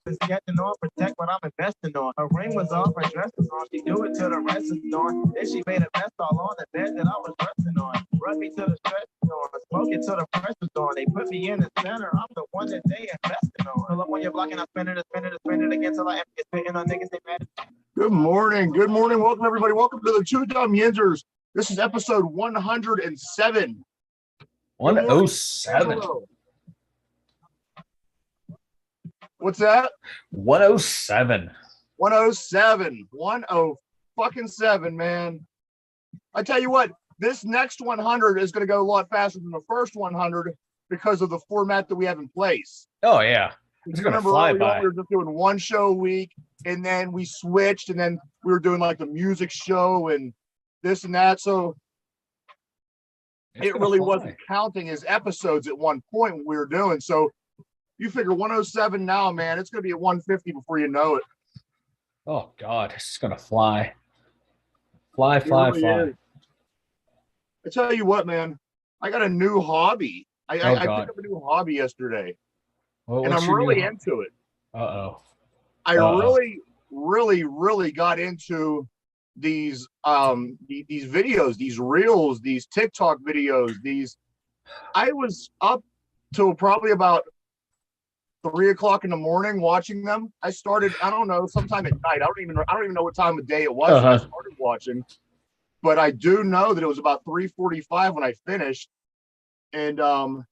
is catching on, protect what I'm investing on. Her ring was off, her dress was on. She do it till the rest is on. Then she made a mess all on the bed that I was resting on. Rub me till the stress is on. Smoke it till the pressure's on. They put me in the center. I'm the one that they investing on. Pull up on your block and I spin it again till I get spitting on niggas they mad. Good morning. Good morning. Welcome everybody. Welcome to the Two Dumb Yinzers. This is episode 107. 107. What's that? 107. 107. 107, man. I tell you what, this next 100 is going to go a lot faster than the first 100 because of the format that we have in place. Oh, yeah. It's going to fly by. We were just doing one show a week, and then we switched, and then we were doing like the music show and this and that. So it really wasn't counting as episodes at one point when we were doing. So you figure 107 now, man, it's going to be at 150 before you know it. Oh, God, it's going to fly. Fly. I tell you what, man, I got a new hobby. I picked up a new hobby yesterday, and I'm really into it. I really got into these videos, these reels, these TikTok videos. I was up till probably about 3 o'clock in the morning watching them. I started, I don't know, sometime at night. I don't even know what time of day it was when I started watching, but I do know that it was about 3:45 when I finished. And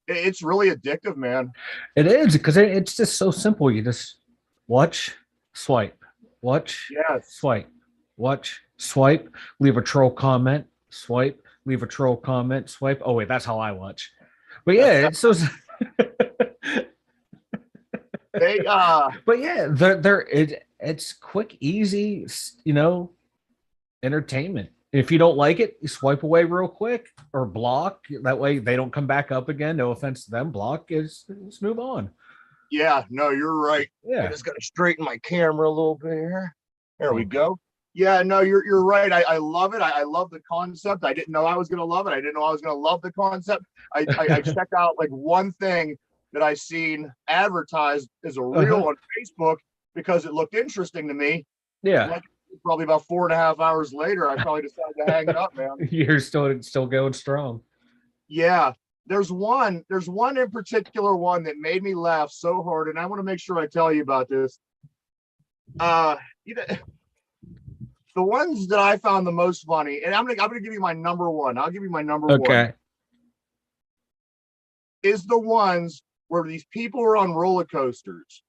it's really addictive, man. It is, because it's just so simple. You just watch, swipe, watch, swipe, watch, swipe, leave a troll comment, swipe, leave a troll comment, swipe. Oh wait, that's how I watch. But yeah, it's so but yeah, it's quick, easy, entertainment. If you don't like it, you swipe away real quick or block. That way they don't come back up again. No offense to them. Block is, let's move on. Yeah, no, you're right. Yeah. I just got to straighten my camera a little bit here. There we go. Yeah, no, you're right. I love it. I love the concept. I didn't know I was going to love it. I didn't know I was going to love the concept. I checked out like one thing that I seen advertised as a reel on Facebook because it looked interesting to me. Yeah. Like, probably about 4.5 hours later, I probably decided to hang it up, man. You're still going strong. Yeah. There's one in particular one that made me laugh so hard, and I want to make sure I tell you about this. The ones that I found the most funny, and I'm gonna give you my number one. I'll give you my number one. Okay. Is the ones where these people are on roller coasters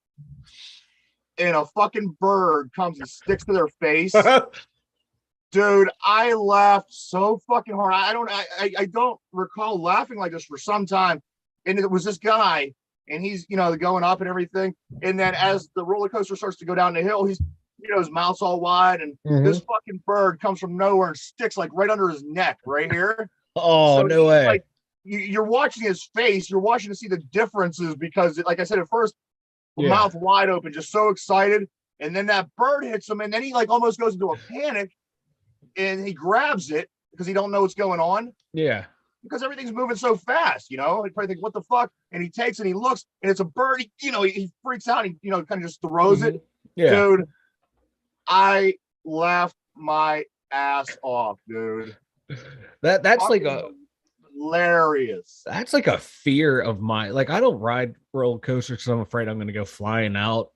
and a fucking bird comes and sticks to their face. Dude, I laughed so fucking hard. I don't recall laughing like this for some time. And it was this guy, and he's, going up and everything. And then as the roller coaster starts to go down the hill, he's, his mouth's all wide, and this fucking bird comes from nowhere and sticks like right under his neck, right here. Oh, so no way. Like, you're watching his face, you're watching to see the differences because, like I said, at first, mouth wide open, just so excited. And then that bird hits him, and then he like almost goes into a panic, and he grabs it because he don't know what's going on. Yeah. Because everything's moving so fast, He probably think, what the fuck? And he takes it, and he looks, and it's a bird. He freaks out. He, kind of just throws it. Yeah. Dude, I laughed my ass off, dude. That's like a hilarious. That's like a fear of mine. Like, I don't ride roller coasters because I'm afraid I'm going to go flying out.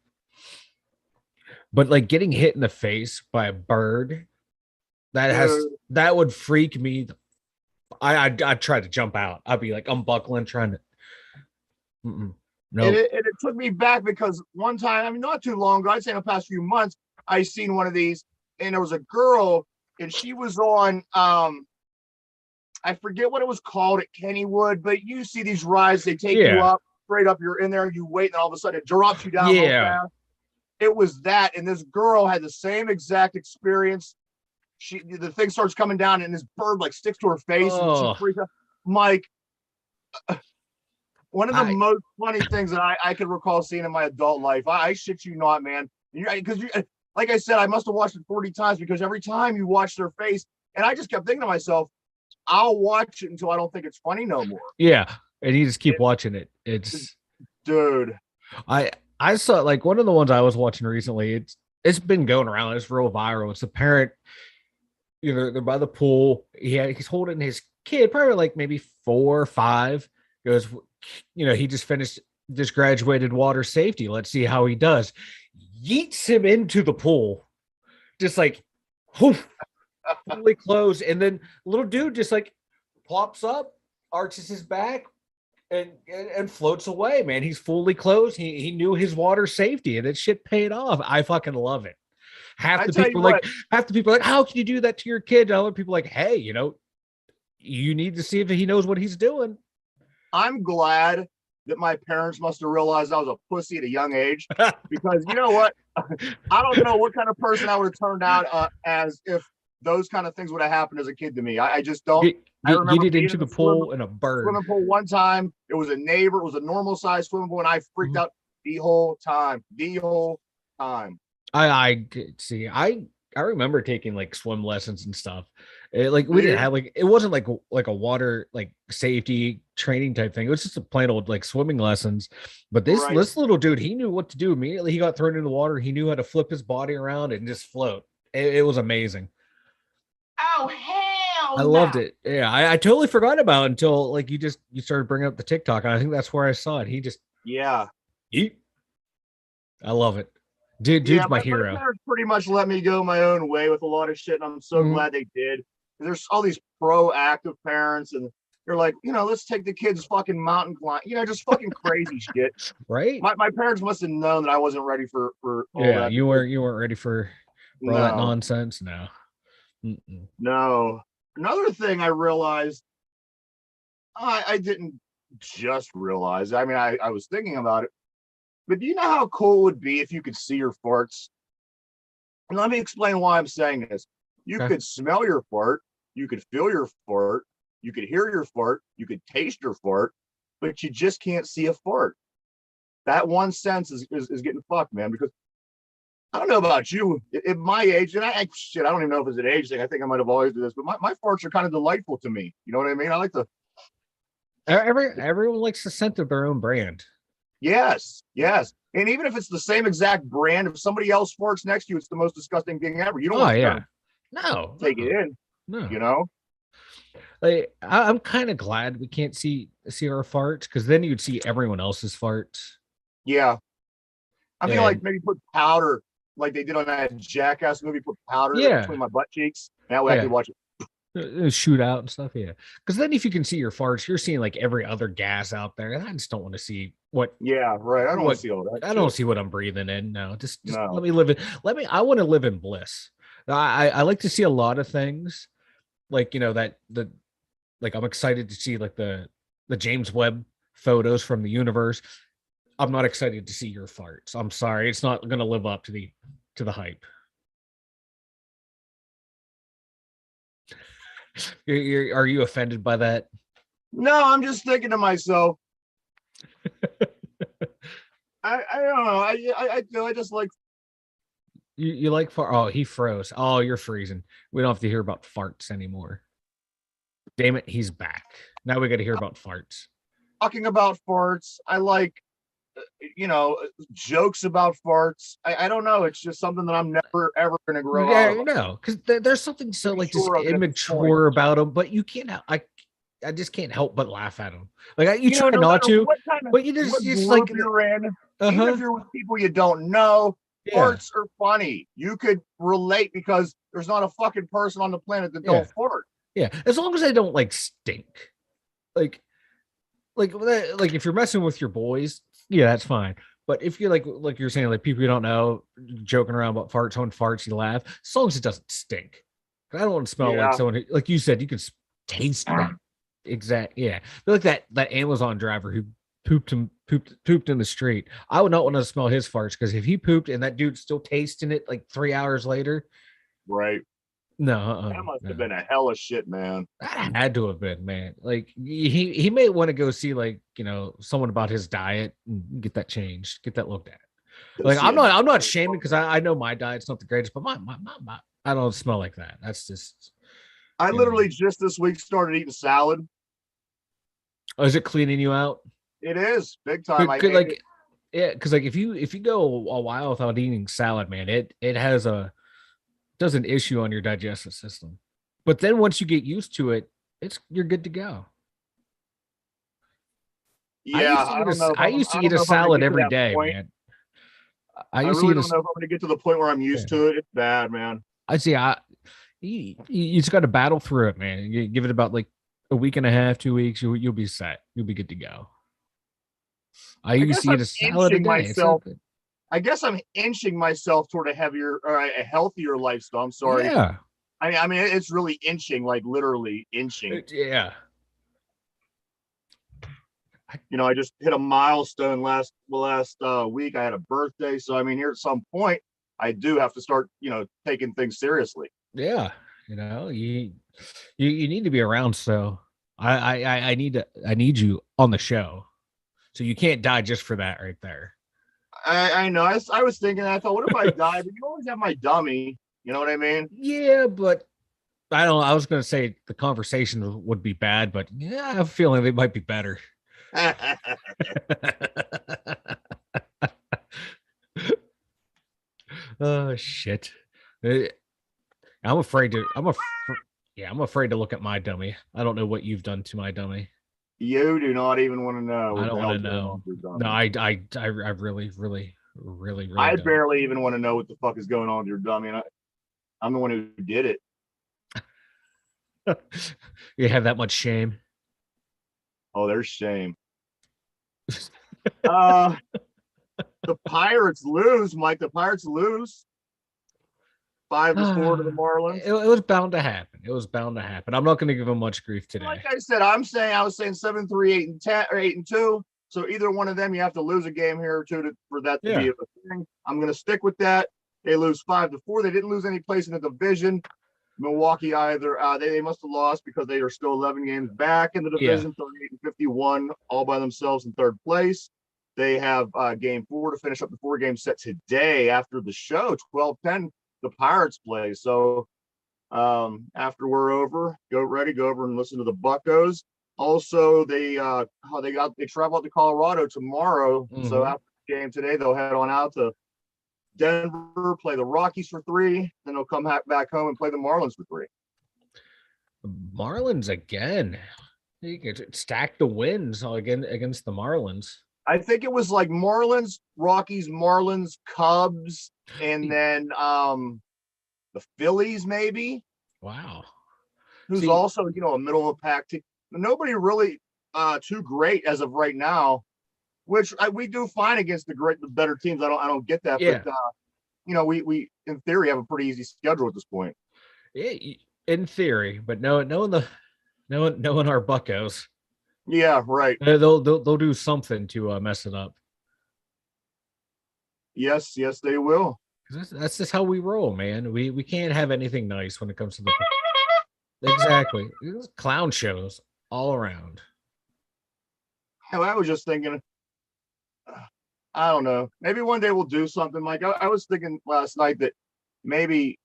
But like getting hit in the face by a bird, that would freak me. I'd try to jump out. I'd be like unbuckling, trying to. No. And it took me back because one time, not too long ago, I'd say in the past few months, I seen one of these, and there was a girl, and she was on I forget what it was called at Kennywood, but you see these rides, they take you up, straight up, you're in there, you wait, and all of a sudden it drops you down real fast. It was that, and this girl had the same exact experience. The thing starts coming down, and this bird like sticks to her face, and she freaks out. Mike, one of the most funny things that I can recall seeing in my adult life. I shit you not, man. Because like I said, I must have watched it 40 times because every time you watch their face, and I just kept thinking to myself, I'll watch it until I don't think it's funny no more. Yeah, and you just keep watching it. It's dude. I I saw like one of the ones I was watching recently. It's been going around. It's real viral. It's a parent, they're by the pool. He's holding his kid, probably like maybe 4 or 5. Goes, he just graduated water safety. Let's see how he does. Yeets him into the pool, just like, whoof, fully closed, and then little dude just like plops up, arches his back, and floats away. Man, he's fully closed. He knew his water safety, and that shit paid off. I fucking love it. Half the people are like, how can you do that to your kid? And other people are like, hey, you need to see if he knows what he's doing. I'm glad that my parents must have realized I was a pussy at a young age, because you know what? I don't know what kind of person I would have turned out as if those kind of things would have happened as a kid to me. I just don't. I remember getting into the pool in a bird. Swimming pool one time. It was a neighbor. It was a normal size swimming pool, and I freaked out the whole time. I see. I remember taking like swim lessons and stuff. We didn't have it wasn't like a water like safety training type thing. It was just a plain old like swimming lessons. But this little dude, he knew what to do immediately. He got thrown in the water. He knew how to flip his body around and just float. It was amazing. Oh hell! I loved it. Yeah, I totally forgot about it until like you started bringing up the TikTok, and I think that's where I saw it. He just I love it. Dude's my hero. My parents pretty much let me go my own way with a lot of shit, and I'm so glad they did. There's all these proactive parents, and they're like, let's take the kids fucking mountain climb, just fucking crazy shit. Right? My parents must have known that I wasn't ready for all that. You weren't ready for all that nonsense. No. Mm-mm. No. Another thing I realized, I didn't just realize. I mean, I was thinking about it, but do you know how cool it would be if you could see your farts? And let me explain why I'm saying this. You could smell your fart, you could feel your fart, you could hear your fart, you could taste your fart, but you just can't see a fart. That one sense is getting fucked, man, because I don't know about you. At my age, and I don't even know if it's an age thing. I think I might have always done this, but my farts are kind of delightful to me. You know what I mean? I like to. Everyone likes the scent of their own brand. Yes. And even if it's the same exact brand, if somebody else farts next to you, it's the most disgusting thing ever. You don't want to take it in. No. Like, I'm kind of glad we can't see our farts, because then you'd see everyone else's farts. Yeah. I mean, like maybe put powder, like they did on that Jackass movie, put powder between my butt cheeks. That way I could watch it. Shoot out and stuff. Yeah. Because then if you can see your farts, you're seeing like every other gas out there. And I just don't want to see what. Yeah, right. I don't want to see all that. I don't see what I'm breathing in. No, just let me live it. I want to live in bliss. I like to see a lot of things, like, like I'm excited to see like the James Webb photos from the universe. I'm not excited to see your farts. I'm sorry. It's not going to live up to the hype. Are you offended by that? No, I'm just thinking to myself. I don't know. I just like. You like fart? Oh, he froze. Oh, you're freezing. We don't have to hear about farts anymore. Damn it, he's back. Now we got to hear about farts. Talking about farts, I like, jokes about farts. I don't know. It's just something that I'm never ever going to grow out of. No, because there's something so like just immature about them, but you can't. I just can't help but laugh at them. Like you try not to, but you just like you're in. Even if you're with people you don't know, farts are funny. You could relate because there's not a fucking person on the planet that don't fart. Yeah, as long as they don't like stink. Like if you're messing with your boys, yeah, that's fine. But if you're like you're saying, like people you don't know joking around about farts, on farts, you laugh, as long as it doesn't stink. I don't want to smell like someone who, like you said, you can taste that. Like that Amazon driver who pooped in the street. I would not want to smell his farts, because if he pooped and that dude's still tasting it like 3 hours later, right? No, that must have been a hell of shit, man. That had to have been, man. Like he may want to go see like someone about his diet and get that changed, get that looked at. Like I'm not shaming, because I know my diet's not the greatest, but my I don't smell like that. That's just. I literally just this week started eating salad. Oh, is it cleaning you out? It is big time. Yeah, because like if you go a while without eating salad, man, it has a does an issue on your digestive system. But then once you get used to it, you're good to go. Yeah, I don't know if I I'm. used I to don't eat a know if I'm gonna salad get to every that day, point. man. I really don't know if I'm gonna get to the point where I'm used to it. It's bad, man. I see. You just got to battle through it, man. You give it about like a week and a half, 2 weeks, you'll be set. You'll be good to go. I used guess to eat I'm a salad a inching day. It's so myself. good. I guess I'm inching myself toward a heavier or a healthier lifestyle. I'm sorry. Yeah. I mean, it's really inching, like literally inching. Yeah. You know, I just hit a milestone last week. I had a birthday, so I mean, here at some point, I do have to start, taking things seriously. Yeah. You know, you need to be around. So I need you on the show. So you can't die just for that right there. I know. I was thinking. I thought, what if I die? But you always have my dummy. You know what I mean? Yeah, but I don't. I was going to say the conversation would be bad, but yeah, I have a feeling they might be better. Oh shit! I'm afraid to. I'm afraid to look at my dummy. I don't know what you've done to my dummy. You do not even want to know. I don't want to know. No, I really, really, really, really. I don't. barely even want to know what the fuck is going on with your dummy. And I'm the one who did it. You have that much shame. Oh, there's shame. The Pirates lose, Mike. The Pirates lose 5-4 to the Marlins. It was bound to happen. It was bound to happen. I'm not going to give them much grief today. Like I said, I was saying 7-3, 8-10, or 8-2. So either one of them, you have to lose a game here or two for that to be a thing. I'm going to stick with that. They lose 5-4. They didn't lose any place in the division. Milwaukee either. They must have lost because they are still 11 games back in the division, 38-51, all by themselves in third place. They have game 4 to finish up the 4-game set today after the show. 12-10, the Pirates play. So after we're over, go over and listen to the Buccos. Also, they travel out to Colorado tomorrow. Mm-hmm. So after the game today, they'll head on out to Denver, play the Rockies for 3, then they'll come back home and play the Marlins for 3. Marlins again. You could stack the wins again against the Marlins. I think it was like Marlins, Rockies, Marlins, Cubs, and then the Phillies, maybe. Wow. Who's also, a middle of the pack team. Nobody really too great as of right now. Which we do fine against the better teams. I don't get that, but we in theory have a pretty easy schedule at this point. Yeah, in theory, but knowing our Buccos. Yeah, right. They'll do something to mess it up. Yes, they will. That's just how we roll, man. We can't have anything nice when it comes to the exactly clown shows all around. I was just thinking. I don't know. Maybe one day we'll do something. Like I was thinking last night that maybe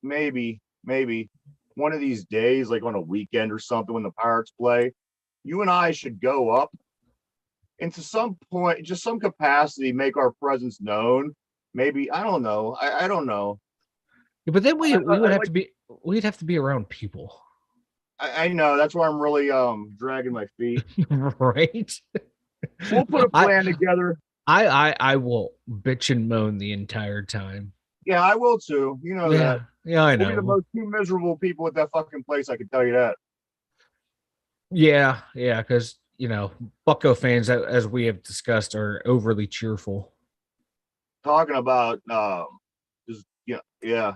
one of these days, like on a weekend or something, when the Pirates play, you and I should go up and to some point, just some capacity, make our presence known. Maybe I don't know. I don't know. Yeah, but then we'd have to be around people. I know. That's why I'm really dragging my feet. Right. We'll put a plan together. I will bitch and moan the entire time. Yeah, I will too. You know that. Yeah, I know. We'll be the most two miserable people at that fucking place. I can tell you that. Yeah, because Bucco fans, as we have discussed, are overly cheerful. Talking about just yeah.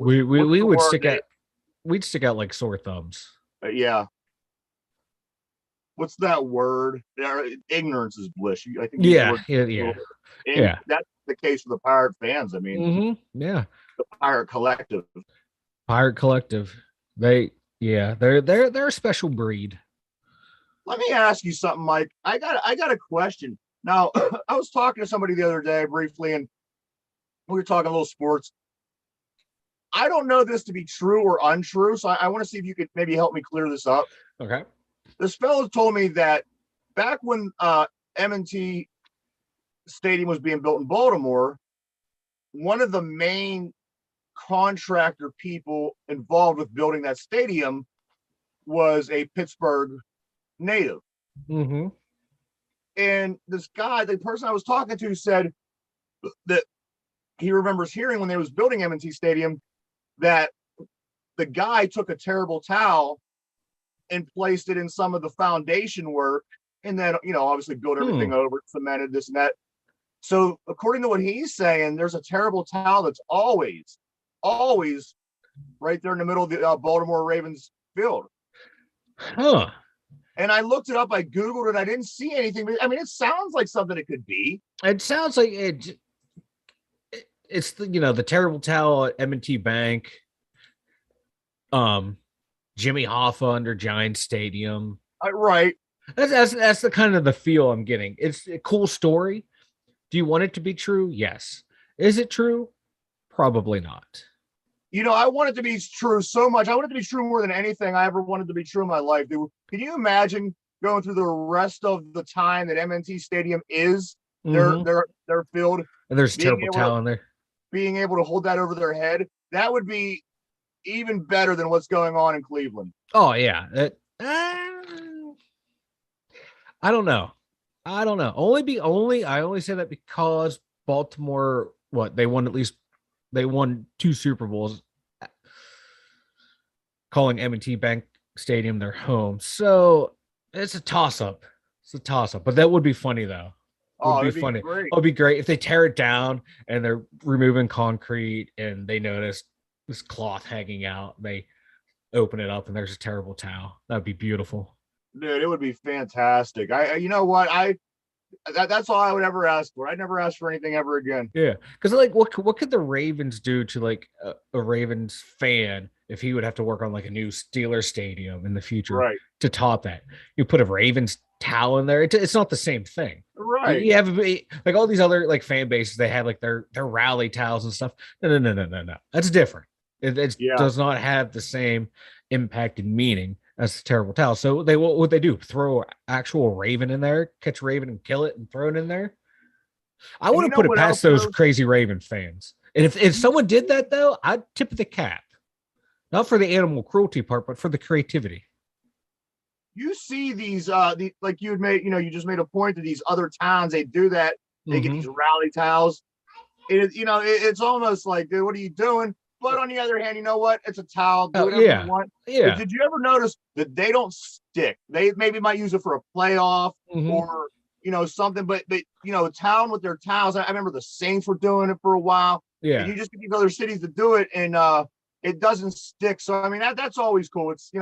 We would stick out. We'd stick out like sore thumbs. Yeah. What's that word? Ignorance is bliss. I think. Yeah. That's the case for the Pirate fans. I mean, the Pirate Collective. They're a special breed. Let me ask you something, Mike. I got a question. Now, I was talking to somebody the other day briefly, and we were talking a little sports. I don't know this to be true or untrue, so I want to see if you could maybe help me clear this up. Okay. This fellow told me that back when M&T stadium was being built in Baltimore, one of the main contractor people involved with building that stadium was a Pittsburgh native. Mm-hmm. And this guy, the person I was talking to, said that he remembers hearing when they was building M&T Stadium that the guy took a terrible towel and placed it in some of the foundation work, and then, you know, obviously built everything over, cemented this and that. So according to what he's saying, there's a terrible towel that's always right there in the middle of the Baltimore Ravens field. Huh. And I looked it up, I Googled it, I didn't see anything. I mean, it sounds like something it could be. It sounds like it's the, you know, the terrible towel at M&T Bank. Jimmy Hoffa under Giant Stadium. Right. That's the kind of the feel I'm getting. It's a cool story. Do you want it to be true? Yes. Is it true? Probably not. You know, I want it to be true so much. I want it to be true more than anything I ever wanted to be true in my life. Can you imagine going through the rest of the time that M&T Stadium is their field? And there's a terrible towel in there. Being able to hold that over their head, that would be even better than what's going on in Cleveland. Oh yeah. I don't know. I only say that because Baltimore, they won 2 Super Bowls, calling M&T Bank Stadium their home. So it's a toss-up. But that would be funny though. It'd be funny. It would be great if they tear it down and they're removing concrete and they notice this cloth hanging out. They open it up and there's a terrible towel. That'd be beautiful. Dude, it would be fantastic. You know what? That's all I would ever ask for. I'd never ask for anything ever again. Yeah, because like, what could the Ravens do to like a Ravens fan if he would have to work on like a new Steelers stadium in the future, right, to top that? You put a Ravens towel in there. It's not the same thing, right? You have like all these other like fan bases. They have like their rally towels and stuff. No. That's different. It does not have the same impact and meaning. That's a terrible towel. So what they do? Throw actual Raven in there, catch Raven and kill it and throw it in there. I wouldn't put it past those crazy Raven fans. And if someone did that though, I'd tip the cap. Not for the animal cruelty part, but for the creativity. You see these like you just made a point to these other towns, they do that. They get these rally towels. It's almost like, dude, what are you doing? But on the other hand, you know what? It's a towel. Do whatever you want. Yeah. But did you ever notice that they don't stick? They maybe might use it for a playoff or something. But a town with their towels. I remember the Saints were doing it for a while. Yeah. And you just get these other cities to do it, and it doesn't stick. So I mean that's always cool. It's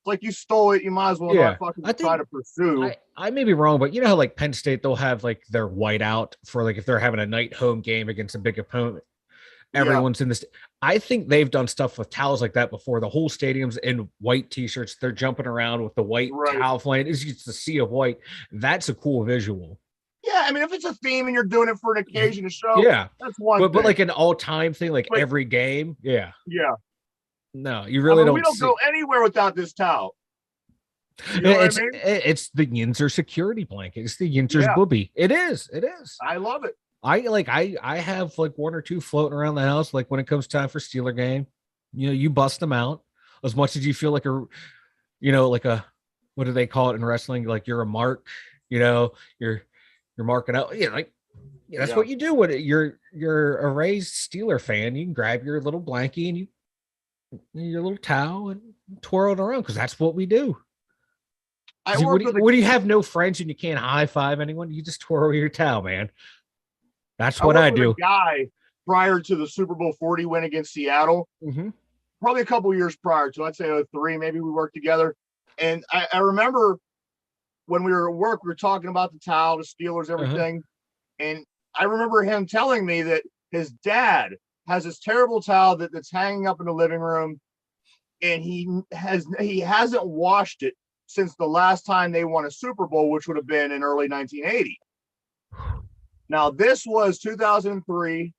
like you stole it, you might as well not fucking try to pursue. I may be wrong, but you know how like Penn State, they'll have like their whiteout for like if they're having a night home game against a big opponent. Everyone's in this. I think they've done stuff with towels like that before. The whole stadium's in white t-shirts. They're jumping around with the white towel flying. It's just a sea of white. That's a cool visual. Yeah, I mean, if it's a theme and you're doing it for an occasion to show, that's one thing. But like an all-time thing, like every game, yeah. No, you really don't. We don't go anywhere without this towel. It's the Yinzer security blanket. It's the Yinzer's booby. It is. I love it. I have like 1 or 2 floating around the house. Like when it comes time for Steeler game, you bust them out as much as you feel like what do they call it in wrestling? Like you're a mark, you're marking out. That's what you do when you're a raised Steeler fan. You can grab your little blankie and your little towel and twirl it around because that's what we do. What do you have no friends and you can't high five anyone? You just twirl your towel, man. That's what I do. A guy prior to the Super Bowl 40 win against Seattle, probably a couple years prior to, I'd say 03, maybe we worked together. And I remember when we were at work, we were talking about the towel, the Steelers, everything. And I remember him telling me that his dad has this terrible towel that's hanging up in the living room, and he hasn't washed it since the last time they won a Super Bowl, which would have been in early 1980. Now, this was 2003,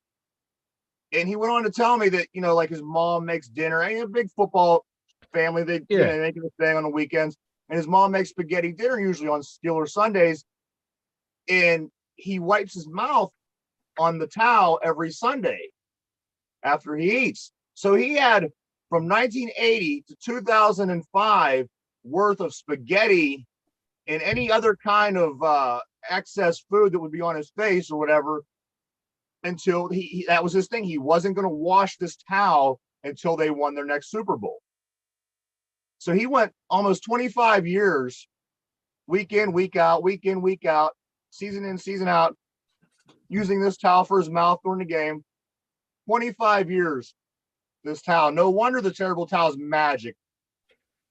and he went on to tell me that, like his mom makes dinner. And a big football family, they make it a thing on the weekends, and his mom makes spaghetti dinner usually on Steeler Sundays. And he wipes his mouth on the towel every Sunday after he eats. So he had from 1980 to 2005 worth of spaghetti and any other kind of excess food that would be on his face or whatever until he that was his thing. He wasn't going to wash this towel until they won their next Super Bowl. So he went almost 25 years, week in, week out, season in, season out, using this towel for his mouth during the game. 25 years, this towel. No wonder the terrible towel is magic.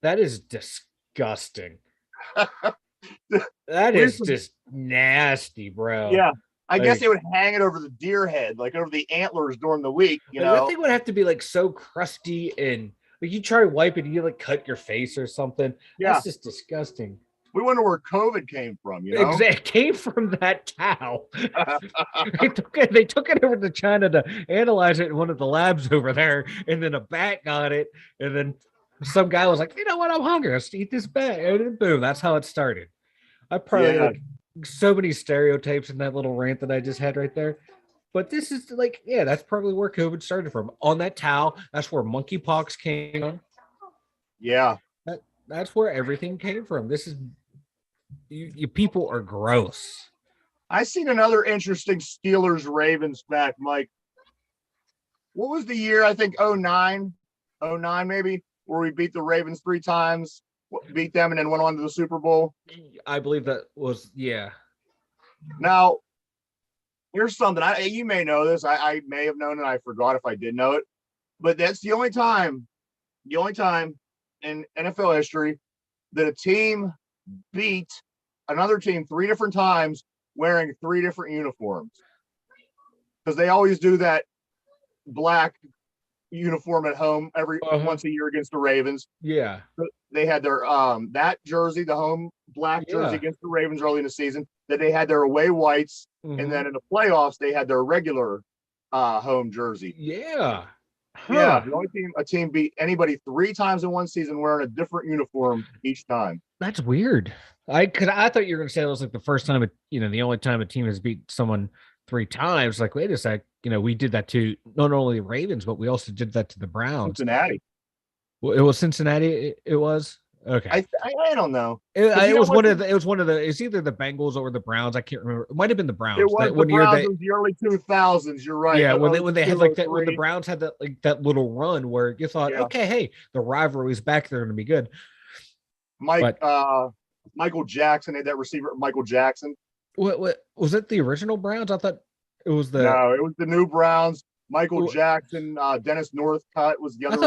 That is disgusting. That is just nasty, bro. Yeah. I guess they would hang it over the deer head, like over the antlers during the week, you know. That thing would have to be like so crusty and like you try to wipe it, you like cut your face or something. Yeah. That's just disgusting. We wonder where COVID came from, you know? It came from that towel. They took it over to China to analyze it in one of the labs over there, and then a bat got it, and then some guy was like, you know what, I'm hungry, let's eat this bat, and then boom, that's how it started. I probably like so many stereotypes in that little rant that I just had right there. But this is like, yeah, that's probably where COVID started from. On that towel, that's where monkeypox came from. Yeah. That's where everything came from. This is, you people are gross. I seen another interesting Steelers-Ravens fact, Mike. What was the year? I think 09 maybe, where we beat the Ravens 3 times, beat them, and then went on to the Super Bowl. I believe that was, yeah. Now, here's something. You may know this. I may have known it. I forgot if I did know it. But that's the only time in NFL history that a team beat another team 3 different times wearing 3 different uniforms. Because they always do that black uniform at home every once a year against the Ravens. Yeah. They had their that jersey, the home black jersey against the Ravens early in the season. Then they had their away whites, and then in the playoffs they had their regular home jersey. Yeah. Huh. Yeah, the only a team beat anybody 3 times in one season wearing a different uniform each time. That's weird. I thought you were going to say it was like the first time, the only time a team has beat someone 3 times. Like, wait a sec, we did that to not only the Ravens, but we also did that to the Browns. Cincinnati. Well, it was Cincinnati. It was okay. I don't know. It was one of the. It's either the Bengals or the Browns. I can't remember. It might have been the Browns. It was the Browns in the early 2000s. You're right. Yeah, when they had like that, when the Browns had that little run where you thought, okay, hey, the rivalry's back there, going to be good. Michael Jackson had that receiver. Michael Jackson. What was it? The original Browns? I thought it was the. No, it was the new Browns. Michael Jackson, Dennis Northcutt was the other. I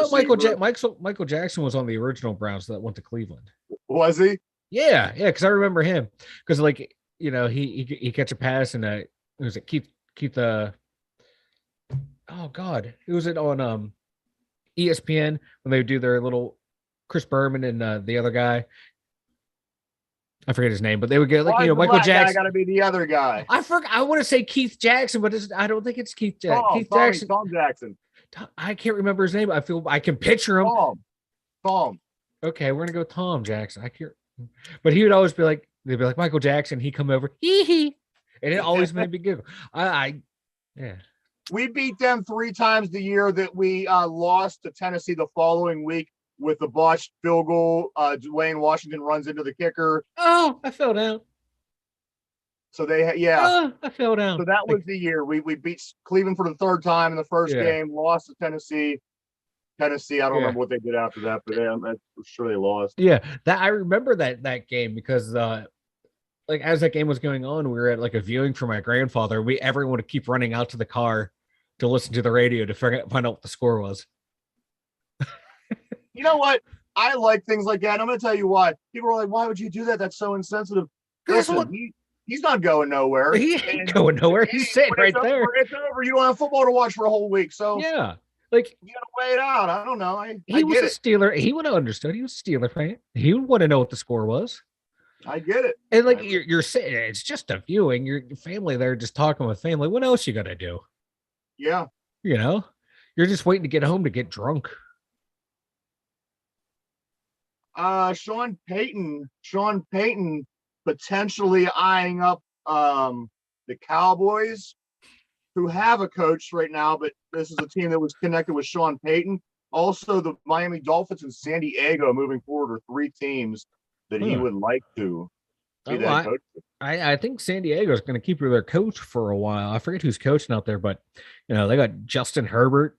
thought Michael Jackson was on the original Browns that went to Cleveland. Was he? Yeah, because I remember him because he catch a pass and it was Keith. Oh God, it was on ESPN when they would do their little Chris Berman and the other guy. I forget his name, but they would get Michael Jackson. Got to be the other guy. I want to say Keith Jackson, but I don't think it's Keith Jackson. Tom Jackson. I can't remember his name. I can picture him. Tom. Okay, we're gonna go Tom Jackson. I can't. But he would always be like, they'd be like Michael Jackson. He come over, hee, and it always made me giggle. Yeah. We beat them 3 times the year that we lost to Tennessee the following week. With the botched field goal, Dwayne Washington runs into the kicker. Oh, I fell down. So I fell down. So that was the year we beat Cleveland for the 3rd time in the first game, lost to Tennessee. I don't remember what they did after that, but I'm sure they lost. Yeah, I remember that game because as that game was going on, we were at like a viewing for my grandfather. Everyone would keep running out to the car to listen to the radio to find out what the score was. You know what? I like things like that. And I'm going to tell you why. People are like, why would you do that? That's so insensitive. Listen, he's not going nowhere. He ain't going nowhere. He's sitting right there. It's over. You don't have football to watch for a whole week. So yeah, you got to weigh it out. I don't know. He was a Steeler. He would have understood. He was a Steeler fan. He would want to know what the score was. I get it. And you're saying it's just a viewing. Your family there just talking with family. What else you got to do? Yeah. You're just waiting to get home to get drunk. Sean Payton potentially eyeing up the Cowboys, who have a coach right now, but this is a team that was connected with Sean Payton. Also, the Miami Dolphins and San Diego moving forward are 3 teams that he would like to be the head coach. I think San Diego is going to keep their coach for a while. I forget who's coaching out there, but they got Justin Herbert,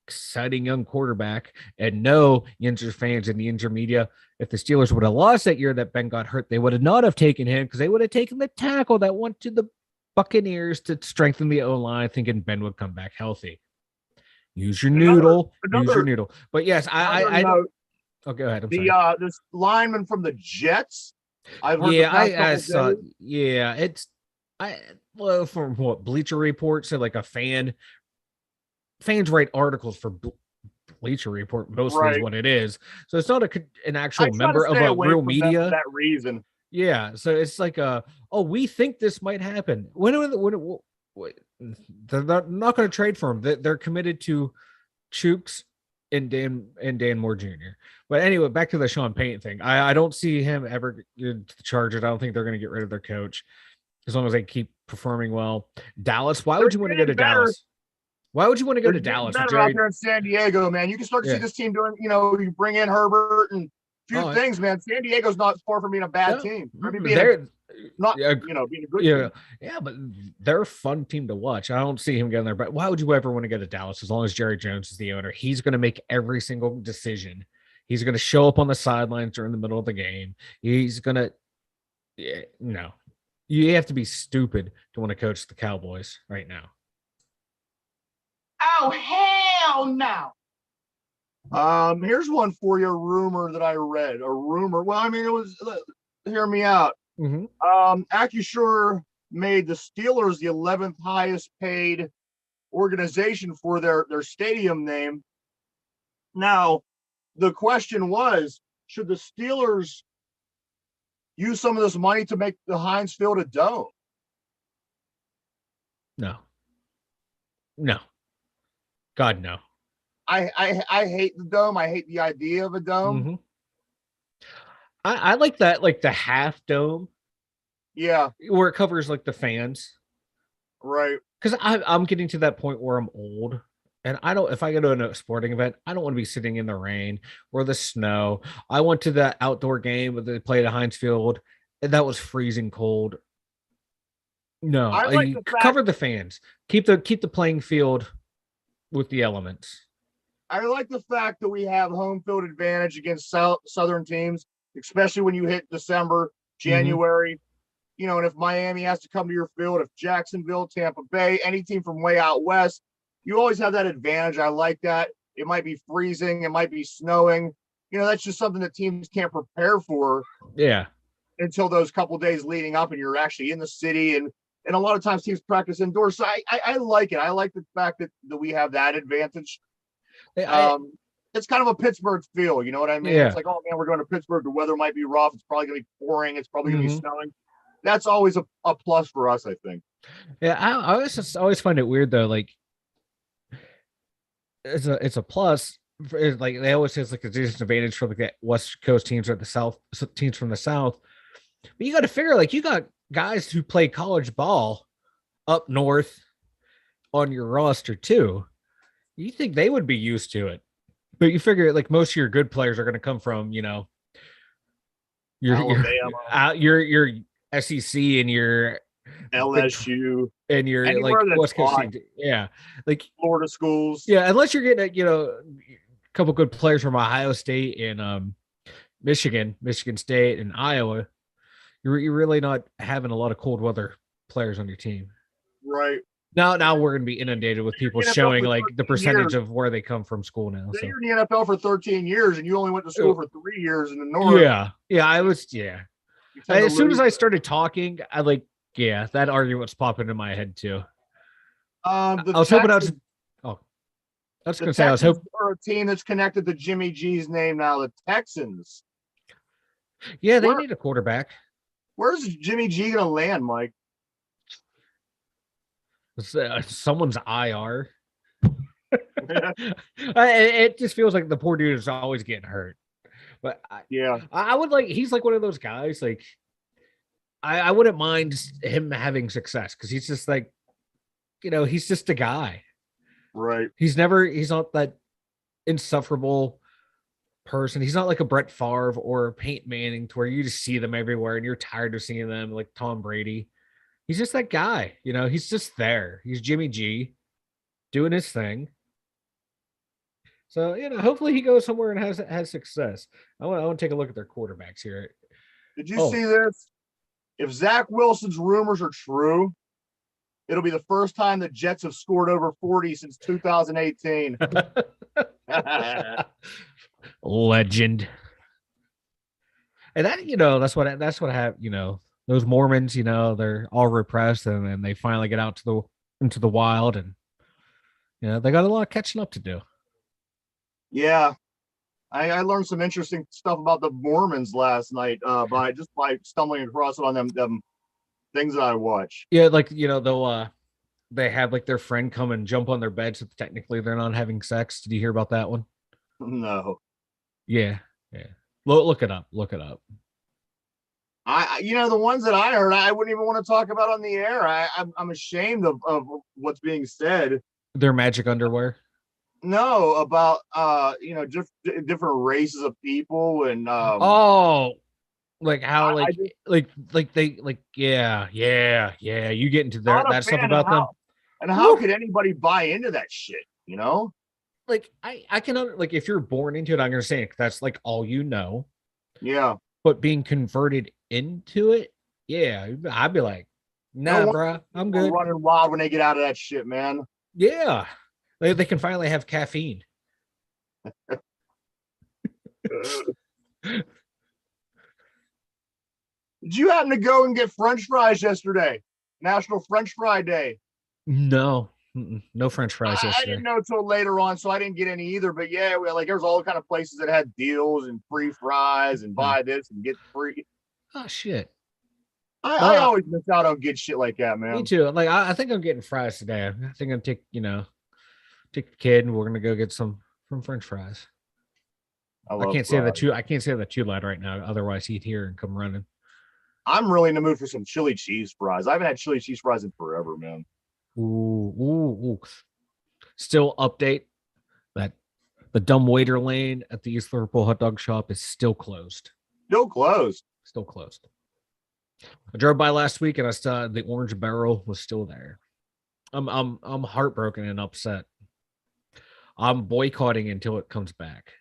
exciting young quarterback, and no Yinzer fans in the Yinzer media. If the Steelers would have lost that year that Ben got hurt, they would have not have taken him because they would have taken the tackle that went to the Buccaneers to strengthen the O-line, thinking Ben would come back healthy. Use your noodle. Use your noodle. But yes, I don't. Oh, go ahead. I'm sorry. This lineman from the Jets. I saw. Yeah, it's from what Bleacher Report said, like a fans write articles for Bleacher Report mostly is what it is. So it's not an actual member of a real media. For that reason. Yeah, so it's like we think this might happen. They're not going to trade for him. They're committed to Chooks and Dan Moore Jr. But anyway, back to the Sean Payton thing. I don't see him ever into the Chargers. I don't think they're going to get rid of their coach as long as they keep performing well. Dallas, why would you want to go to Dallas? Why would you want to go to Dallas? Better out there in San Diego, man. You can start to see this team doing. You bring in Herbert and few things, man. San Diego's not far from being a bad team. I mean, being a good team. Yeah, but they're a fun team to watch. I don't see him getting there. But why would you ever want to go to Dallas? As long as Jerry Jones is the owner, he's going to make every single decision. He's going to show up on the sidelines during the middle of the game. He's going to. No, you have to be stupid to want to coach the Cowboys right now. Oh hell no! Here's one for you. A rumor that I read. A rumor. Well, I mean, it was. Hear me out. Mm-hmm. Acrisure made the Steelers the 11th highest paid organization for their stadium name. Now, the question was, should the Steelers use some of this money to make the Heinz Field a dome? No. God, no. I hate the dome. I hate the idea of a dome. Mm-hmm. I like that, like the half dome. Yeah. Where it covers like the fans. Right. Because I'm getting to that point where I'm old. And if I go to a sporting event, I don't want to be sitting in the rain or the snow. I went to that outdoor game where they played at Heinz Field, and that was freezing cold. No, cover the fans. Keep the playing field with the elements. I like the fact that we have home field advantage against Southern teams, especially when you hit December, January. Mm-hmm. And if Miami has to come to your field, if Jacksonville, Tampa Bay, any team from way out west, you always have that advantage. I like that. It might be freezing. It might be snowing. That's just something that teams can't prepare for. Yeah. Until those couple of days leading up and you're actually in the city. And a lot of times teams practice indoors. So I like it. I like the fact that we have that advantage. It's kind of a Pittsburgh feel. You know what I mean? Yeah. It's like, oh, man, we're going to Pittsburgh. The weather might be rough. It's probably going to be pouring. It's probably going to be snowing. That's always a plus for us, I think. Yeah, I always find it weird, though. Like, it's a plus. Like they always say, it's like a disadvantage for the West Coast teams or the South teams from the South. But you got to figure, like, you got guys who play college ball up north on your roster too. You think they would be used to it, but you figure like most of your good players are going to come from your SEC and your LSU and your like West Coast team. Yeah, like Florida schools. Yeah, unless you're getting a couple good players from Ohio State and Michigan State and Iowa, you're really not having a lot of cold weather players on your team. Right. Now we're going to be inundated with people showing like the percentage of where they come from school now. So you're in the NFL for 13 years and you only went to school for 3 years in the North. Yeah. I was. Yeah. As soon as I started talking, that argument was popping in my head too. I was going to say I was hoping for a team that's connected to Jimmy G's name now. The Texans. Yeah, they need a quarterback. Where's Jimmy G going to land, Mike? Someone's IR. It just feels like the poor dude is always getting hurt. But I would he's like one of those guys, like I wouldn't mind him having success because he's just like, he's just a guy. Right. He's not that insufferable person. He's not like a Brett Favre or a Peyton Manning to where you just see them everywhere and you're tired of seeing them, like Tom Brady. He's just that guy, he's just there. He's Jimmy G doing his thing. So, hopefully he goes somewhere and has success. I want to take a look at their quarterbacks here. Did you see this? If Zach Wilson's rumors are true, it'll be the first time the Jets have scored over 40 since 2018. Legend. And that, that's what happened, those Mormons, they're all repressed and then they finally get out into the wild and they got a lot of catching up to do. Yeah. I learned some interesting stuff about the Mormons last night by stumbling across it on them things that I watch. Yeah, like they have like their friend come and jump on their bed, so technically they're not having sex. Did you hear about that one? No. Yeah. Look it up. The ones that I heard, I wouldn't even want to talk about on the air. I'm ashamed of what's being said. Their magic underwear. No, about different races of people and like how yeah, you get into that stuff about them. And how could anybody buy into that shit, Like I can like if you're born into it, I understand that's like all Yeah. But being converted into it, yeah, I'd be like, nah, bro, I'm good. Running wild when they get out of that shit, man. Yeah. They can finally have caffeine. Did you happen to go and get French fries yesterday? National French Fry Day. No. No French fries yesterday. I didn't know till later on, so I didn't get any either. But yeah, there's all kind of places that had deals and free fries and buy this and get free. Oh shit! I always miss out on good shit like that, man. Me too. Like I think I'm getting fries today. I think I'm take the kid and we're gonna go get some from French fries. I can't say that too loud right now. Otherwise, he'd hear and come running. I'm really in the mood for some chili cheese fries. I haven't had chili cheese fries in forever, man. Ooh. Still update that the dumb waiter lane at the East Liverpool hot dog shop is still closed. Still closed. I drove by last week and I saw the orange barrel was still there. I'm heartbroken and upset. I'm boycotting until it comes back.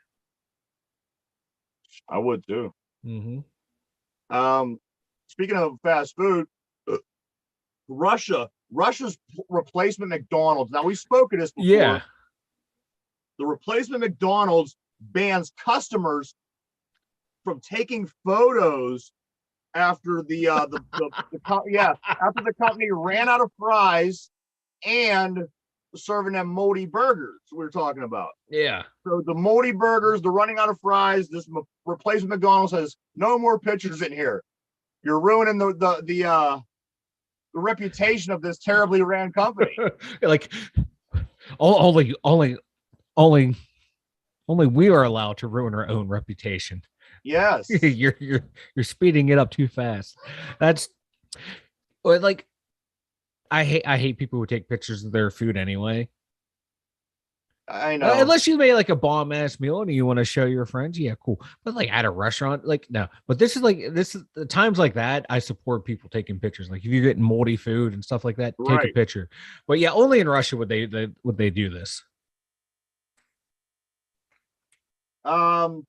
I would too. Mm-hmm. Speaking of fast food, Russia's replacement McDonald's. Now, we spoke of this before. Yeah. The replacement McDonald's bans customers from taking photos after after the company ran out of fries and serving them moldy burgers we were talking about. Yeah. So the moldy burgers, the running out of fries, this replacement McDonald's says no more pictures in here. You're ruining the reputation of this terribly ran company. Like only we are allowed to ruin our own reputation. Yes. you're speeding it up too fast. That's like I hate people who take pictures of their food anyway. I know. Unless you made like a bomb ass meal and you want to show your friends, yeah, cool. But like at a restaurant, like no. But this is the times like that. I support people taking pictures. Like if you're getting moldy food and stuff like that, take a picture. But yeah, only in Russia would they do this.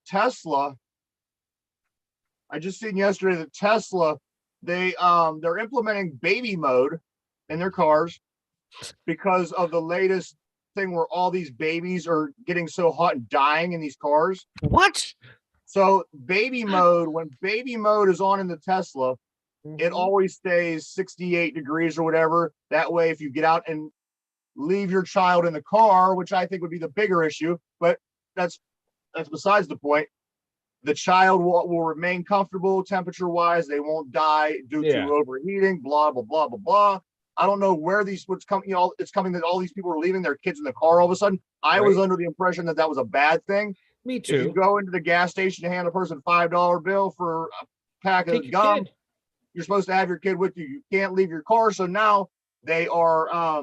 Tesla. I just seen yesterday that Tesla they're implementing baby mode in their cars because of the latest thing where all these babies are getting so hot and dying in these cars. What? So baby mode, when baby mode is on in the Tesla, it always stays 68 degrees or whatever. That way, if you get out and leave your child in the car, which I think would be the bigger issue, but that's besides the point. The child will remain comfortable temperature wise. They won't die due to overheating, blah, blah, blah, blah, blah. I don't know where what's coming, it's coming that all these people are leaving their kids in the car all of a sudden. I was under the impression that was a bad thing. Me too. If you go into the gas station to hand a person $5 bill for a pack of gum, you're supposed to have your kid with you. You can't leave your car. So now they are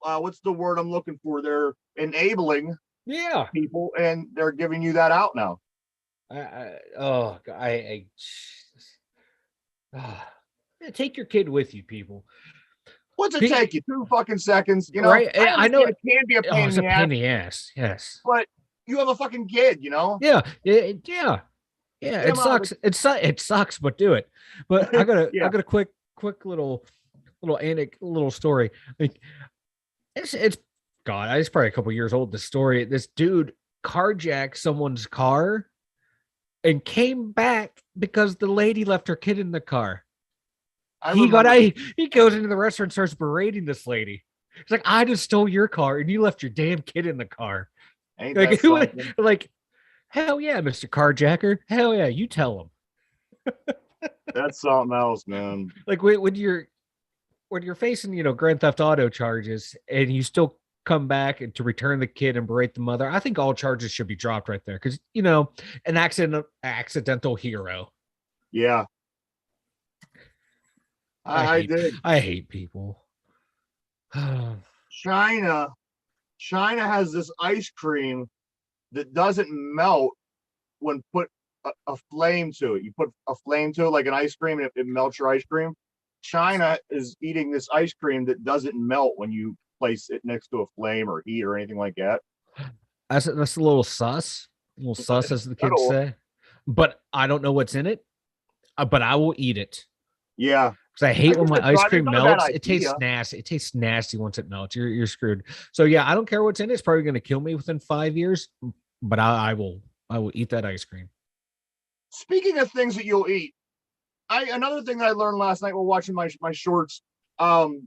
what's the word I'm looking for? They're enabling people, and they're giving you that out now. Take your kid with you, people. What's it take you? 2 fucking seconds, you know? Right? I know it can be a pain in the ass. Yes, but you have a fucking kid, you know? Yeah. It sucks. It sucks, but do it. But I got a quick little story. Like, it's God, it's probably a couple years old. The story. This dude carjacked someone's car and came back because the lady left her kid in the car. He goes into the restaurant and starts berating this lady. It's like, I just stole your car and you left your damn kid in the car. Ain't that like, hell yeah, Mr. Carjacker. Hell yeah, you tell him. That's something else, man. Like when you're facing, Grand Theft Auto charges and you still come back and to return the kid and berate the mother, I think all charges should be dropped right there because an accidental hero. Yeah. I did. I hate people. China has this ice cream that doesn't melt when put a flame to it. You put a flame to it like an ice cream and it melts your ice cream. China is eating this ice cream that doesn't melt when you place it next to a flame or heat or anything like that. That's a little sus. A little sus, as the kids say. But I don't know what's in it. But I will eat it. Yeah. Because I hate when my ice cream melts. It tastes nasty. It tastes nasty once it melts. You're screwed. So yeah, I don't care what's in it. It's probably going to kill me within 5 years. But I will eat that ice cream. Speaking of things that you'll eat, another thing that I learned last night while watching my shorts, the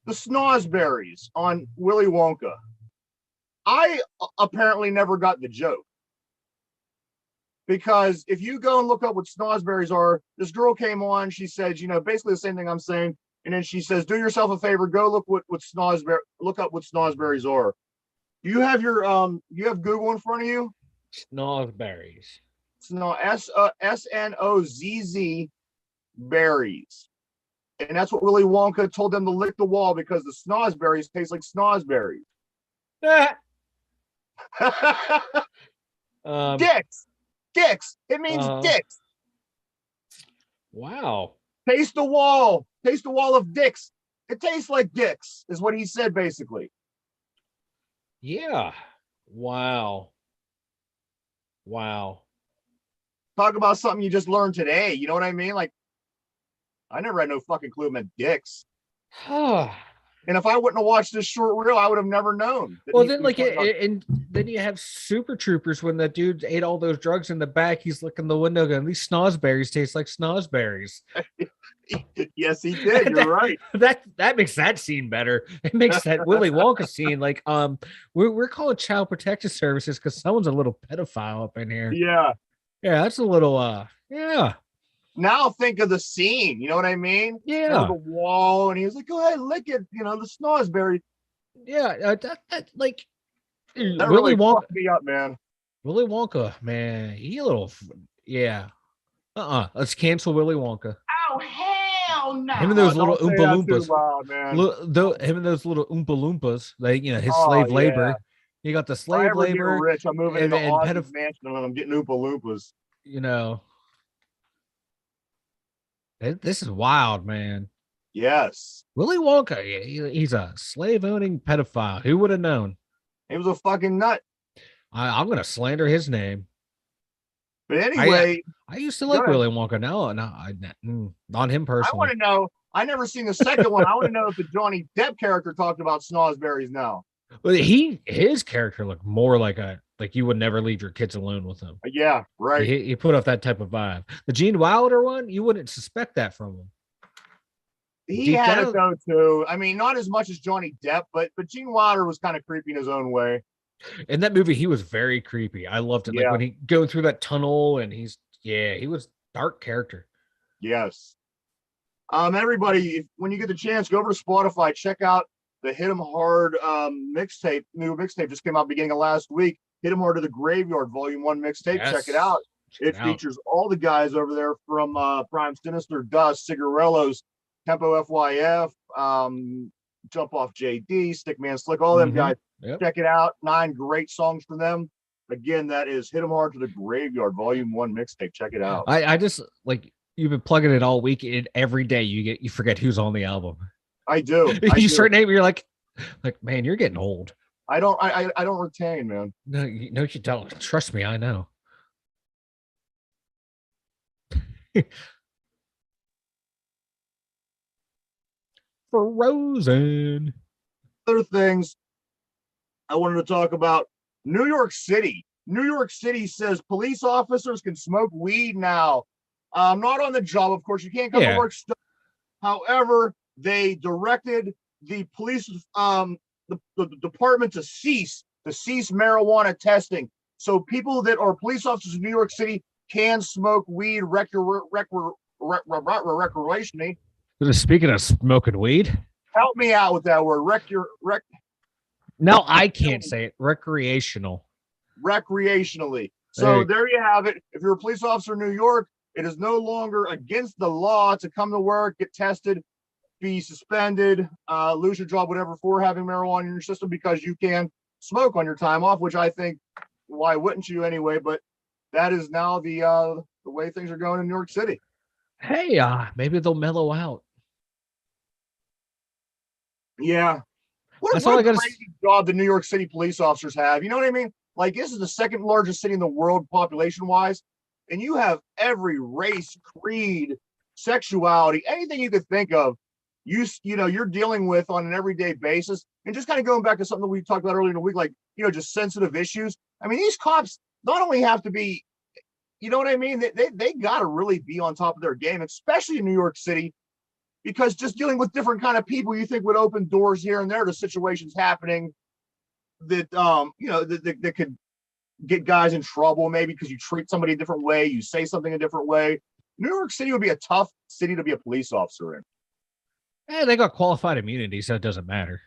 snozberries on Willy Wonka. I apparently never got the joke. Because if you go and look up what snozberries are, this girl came on, she said, basically the same thing I'm saying. And then she says, do yourself a favor, go look up what snozberries are. Do you have you have Google in front of you? Snozberries. SNOZZ berries. And that's what Willy Wonka told them to lick the wall because the snozberries taste like snozberries. Dicks. It means dicks. Wow. Taste the wall. Taste the wall of dicks. It tastes like dicks, is what he said, basically. Yeah. Wow. Talk about something you just learned today. You know what I mean? Like, I never had no fucking clue it meant dicks. And if I wouldn't have watched this short reel, I would have never known. Well, then and then you have Super Troopers when that dude ate all those drugs in the back. He's looking the window going, these snozberries taste like snozberries. Yes, he did. You're right. That makes that scene better. It makes that Willy Wonka scene like, we're calling Child Protective Services because someone's a little pedophile up in here. Yeah. Yeah, that's a little, yeah. Now think of the scene, you know what I mean? Yeah. The wall, and he was like, "Go ahead, lick it." The snozberry. Yeah, like that Willy Wonka fucked me up, man. Willy Wonka, man, he a little, yeah. Let's cancel Willy Wonka. Oh hell no! Him and those little Oompa Loompas, loud, him and those little Oompa Loompas, like his slave labor. You got the slave labor. Rich, I'm moving into Ozzy's mansion, and I'm getting Oompa Loompas. This is wild, man. Yes. Willy Wonka, he's a slave-owning pedophile. Who would have known? He was a fucking nut. I'm going to slander his name. But anyway. I used to like Willy Wonka. No, not him personally. I want to know. I never seen the second one. I want to know if the Johnny Depp character talked about snozberries now. Well, his character looked more like you would never leave your kids alone with him. Yeah, right. He put off that type of vibe. The Gene Wilder one, you wouldn't suspect that from him. He had it though too. I mean, not as much as Johnny Depp, but Gene Wilder was kind of creepy in his own way. In that movie, he was very creepy. I loved it. Yeah. Like when he going through that tunnel and he was dark character. Yes. Everybody, when you get the chance, go over to Spotify, check out the Hit 'em Hard mixtape. New mixtape just came out beginning of last week. Hit 'em Hard to the Graveyard, Volume 1 mixtape. Yes. Check it out. It features all the guys over there from Prime Sinister, Dust, Cigarellos, Tempo FYF, Jump Off JD, Stickman Slick, all them guys. Yep. Check it out. 9 great songs from them. Again, that is Hit 'em Hard to the Graveyard, Volume 1 mixtape. Check it out. I just like you've been plugging it all week, and every day you forget who's on the album. I do. You start naming, you're like, man, you're getting old. I don't retain, man. No, you don't. Trust me, I know. Frozen. Other things I wanted to talk about. New York City. New York City says police officers can smoke weed now. Not on the job, of course. You can't come to work. However, they directed the police, the department to cease marijuana testing. So people that are police officers in New York City can smoke weed recreationally. Speaking of smoking weed, help me out with that word. No, I can't say it. Recreationally. So there you have it. If you're a police officer in New York, it is no longer against the law to come to work, get tested, be suspended, lose your job, whatever, for having marijuana in your system, because you can smoke on your time off, which I think, why wouldn't you anyway? But that is now the way things are going in New York City. Hey, maybe they'll mellow out. Yeah. What a crazy job the New York City police officers have. You know what I mean? Like, this is the second largest city in the world population-wise, and you have every race, creed, sexuality, anything you could think of, you're dealing with on an everyday basis. And just kind of going back to something that we talked about earlier in the week, like, just sensitive issues. I mean, these cops not only have to be, you know what I mean? They got to really be on top of their game, especially in New York City, because just dealing with different kind of people you think would open doors here and there to situations happening that, that could get guys in trouble, maybe because you treat somebody a different way, you say something a different way. New York City would be a tough city to be a police officer in. Yeah, they got qualified immunity, so it doesn't matter.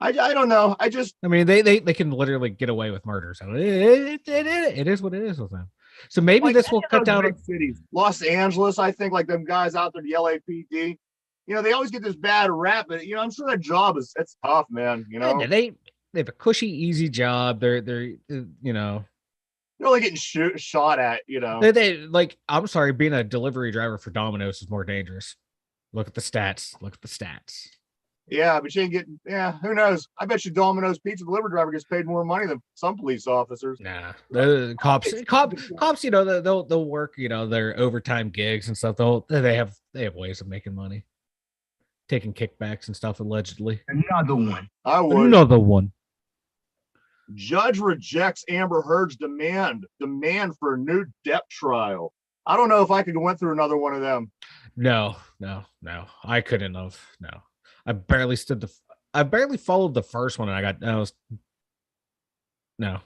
I don't know. I mean, they can literally get away with murder. So it is what it is with them. So maybe like, this will cut down cities. Los Angeles, I think, like them guys out there, the LAPD. They always get this bad rap, but I'm sure that job it's tough, man. Yeah, they have a cushy, easy job. They're only getting shot at. They like. I'm sorry, being a delivery driver for Domino's is more dangerous. Look at the stats. Yeah, but you ain't getting. Yeah, who knows? I bet you Domino's pizza delivery driver gets paid more money than some police officers. Nah, the cops. They'll work. Their overtime gigs and stuff. They have ways of making money, taking kickbacks and stuff. Allegedly. Another one. Another one. Judge rejects Amber Heard's demand for a new Depp trial. I don't know if I could have went through another one of them. No, I couldn't have. No. I barely followed the first one, and no.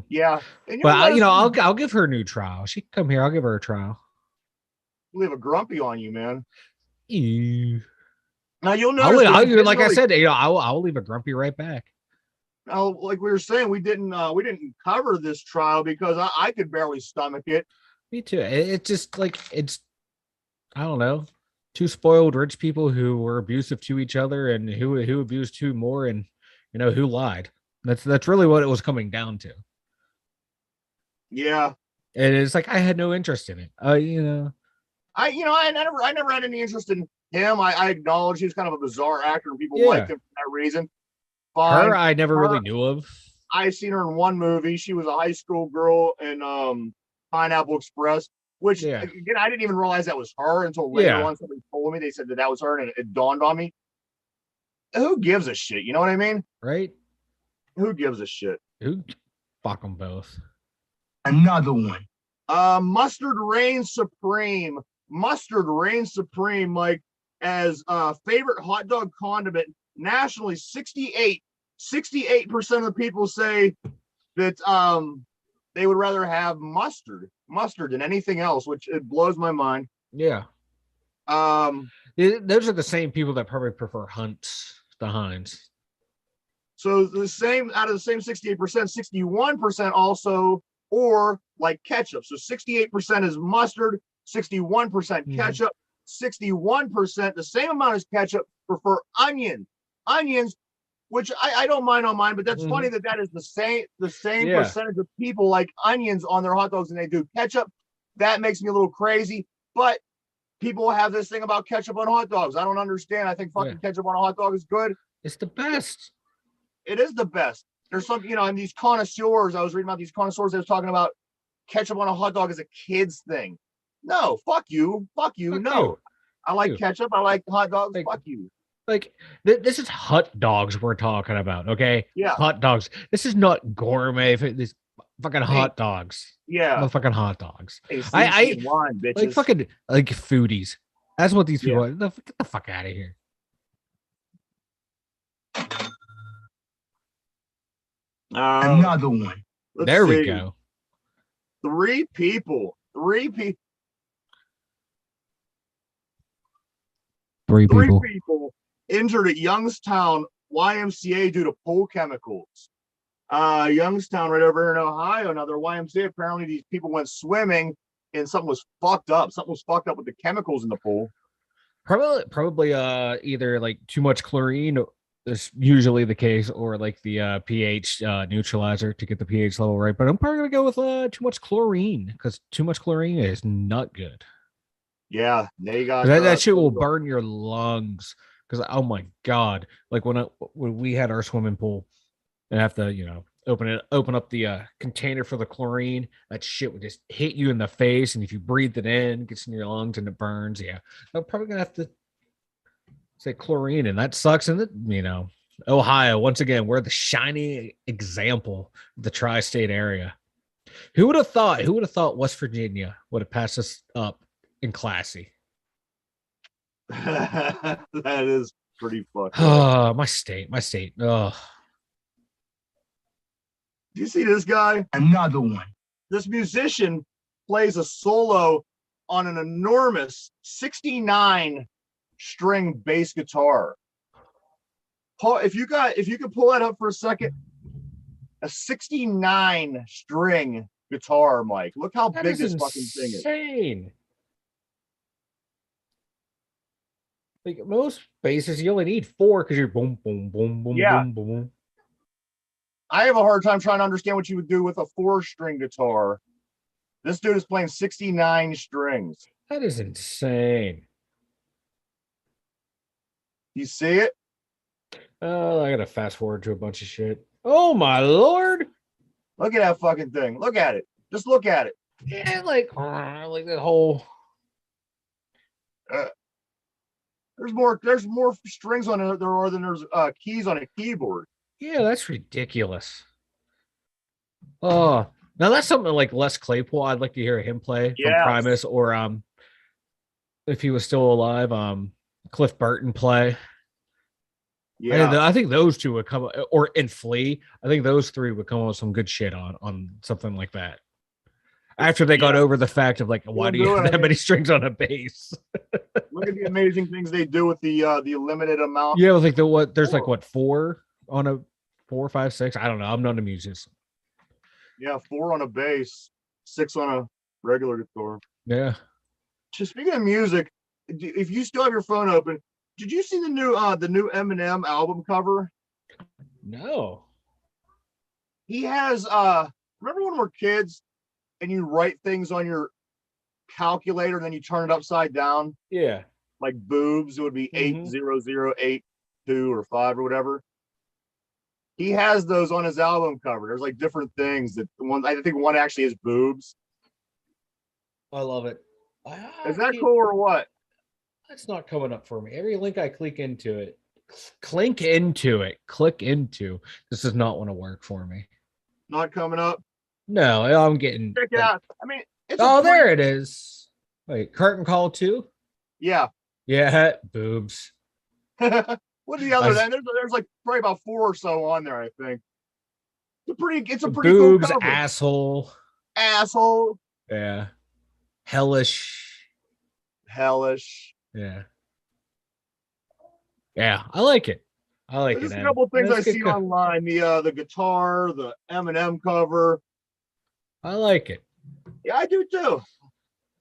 Yeah, but I'll give her a new trial. She can come here. I'll give her a trial. Leave a grumpy on you, man. Ew. Now you'll know. Like I said, I'll leave a grumpy right back. Now, like we were saying, we didn't cover this trial because I could barely stomach it. Me too. It's just like I don't know. Two spoiled rich people who were abusive to each other, and who abused who more, and who lied. That's really what it was coming down to. Yeah, and it's like I had no interest in it. I never had any interest in him. I acknowledge he's kind of a bizarre actor, and people liked him for that reason. Fine. Her, I never really knew of. I seen her in one movie. She was a high school girl in Pineapple Express. Which, again, I didn't even realize that was her until later on. Somebody told me, they said that was her, and it dawned on me. Who gives a shit? You know what I mean? Right? Who gives a shit? Fuck them both. Another one. Mustard reigns supreme. Mustard reigns supreme, Mike, as favorite hot dog condiment nationally. 68% of the people say that they would rather have mustard than anything else, which it blows my mind. Yeah. Those are the same people that probably prefer the Heinz. So the same out of the same 68%, 61% also, or like ketchup. So 68% is mustard, 61% ketchup, 61%, the same amount as ketchup, prefer onions, which I don't mind on mine, but that's funny that is the same percentage of people like onions on their hot dogs than they do ketchup. That makes me a little crazy, but people have this thing about ketchup on hot dogs. I don't understand. I think fucking ketchup on a hot dog is good. It's the best. It is the best. There's some, and these connoisseurs, I was reading about these connoisseurs, they was talking about ketchup on a hot dog as a kid's thing. No, fuck you. Fuck you. No. I like ketchup. I like hot dogs. Fuck you. Like, this is hot dogs we're talking about, okay? Yeah. Hot dogs. This is not gourmet. This fucking hot dogs. Yeah. Motherfucking hot dogs. Hey, wine, bitches. Like fucking like foodies. That's what these people are. Get the fuck out of here. Another one. There we go. Three people injured at Youngstown YMCA due to pool chemicals. Youngstown, right over here in Ohio, another YMCA. Apparently, these people went swimming and something was fucked up. Something was fucked up with the chemicals in the pool. Probably either like too much chlorine. That's usually the case, or like the pH neutralizer to get the pH level right. But I'm probably gonna go with too much chlorine, because too much chlorine is not good. Yeah, they got that shit will burn your lungs. Because oh my god, like when we had our swimming pool, and have to open up the container for the chlorine, that shit would just hit you in the face, and if you breathe it in, it gets in your lungs and it burns. Yeah, I'm probably gonna have to say chlorine, and that sucks. And Ohio, once again, we're the shining example of the tri-state area. Who would have thought West Virginia would have passed us up in classy? That is pretty fucked up. My state. Oh, do you see this guy? Another one. This musician plays a solo on an enormous 69 string bass guitar. Paul, if you could pull that up for a second, a 69 string guitar, Mike. Look how big this fucking thing is. Insane. Like most basses, you only need 4 because you're boom, boom, boom, boom, boom, boom. I have a hard time trying to understand what you would do with a 4-string guitar. This dude is playing 69 strings. That is insane. You see it? Oh, I gotta fast forward to a bunch of shit. Oh my lord! Look at that fucking thing. Look at it. Just look at it. Yeah, like that whole. There's more strings on it than there's keys on a keyboard. Yeah, that's ridiculous. Oh, now that's something like Les Claypool. I'd like to hear him play from Primus, or if he was still alive, Cliff Burton play. Yeah, I think those two would come, or in Flea. I think those 3 would come up with some good shit on something like that. After they got over the fact of like, why do you have that many strings on a bass? Look at the amazing things they do with the limited amount. Yeah, like there's 4 on a 4, 5, 6. I don't know. I'm not a musician. Yeah, 4 on a bass, 6 on a regular guitar. Yeah. Just speaking of music, if you still have your phone open, did you see the new Eminem album cover? No. He has remember when we were kids and you write things on your calculator and then you turn it upside down? Yeah. Like boobs, it would be 80082 or 5 or whatever. He has those on his album cover. There's like different things I think one actually is boobs. I love it. Is that cool or what? That's not coming up for me. Every link I click into, this does not want to work for me. Not coming up? No, I'm getting. Check it out. I mean, there it is. Wait, Curtain Call 2? Yeah. Yeah, boobs. What's the other then? There's like probably about 4 or so on there, I think. It's a pretty boobs, cool cover. Asshole. Yeah. Hellish. Yeah. Yeah, I like it. I like There's it. a couple of things I That's see good. online. The guitar, the Eminem cover. I like it. Yeah, I do too.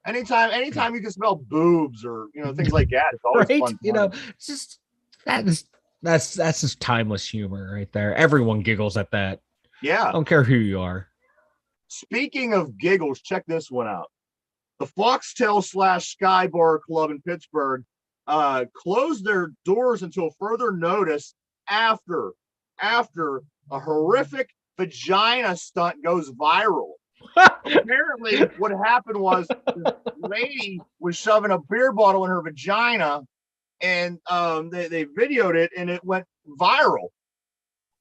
Anytime you can smell boobs or things like that, it's always Right? fun. It's just that's just timeless humor right there. Everyone giggles at that. Yeah. I don't care who you are. Speaking of giggles, check this one out. The Foxtail / Sky Bar Club in Pittsburgh closed their doors until further notice after a horrific vagina stunt goes viral. Apparently, what happened was this lady was shoving a beer bottle in her vagina, and they videoed it, and it went viral.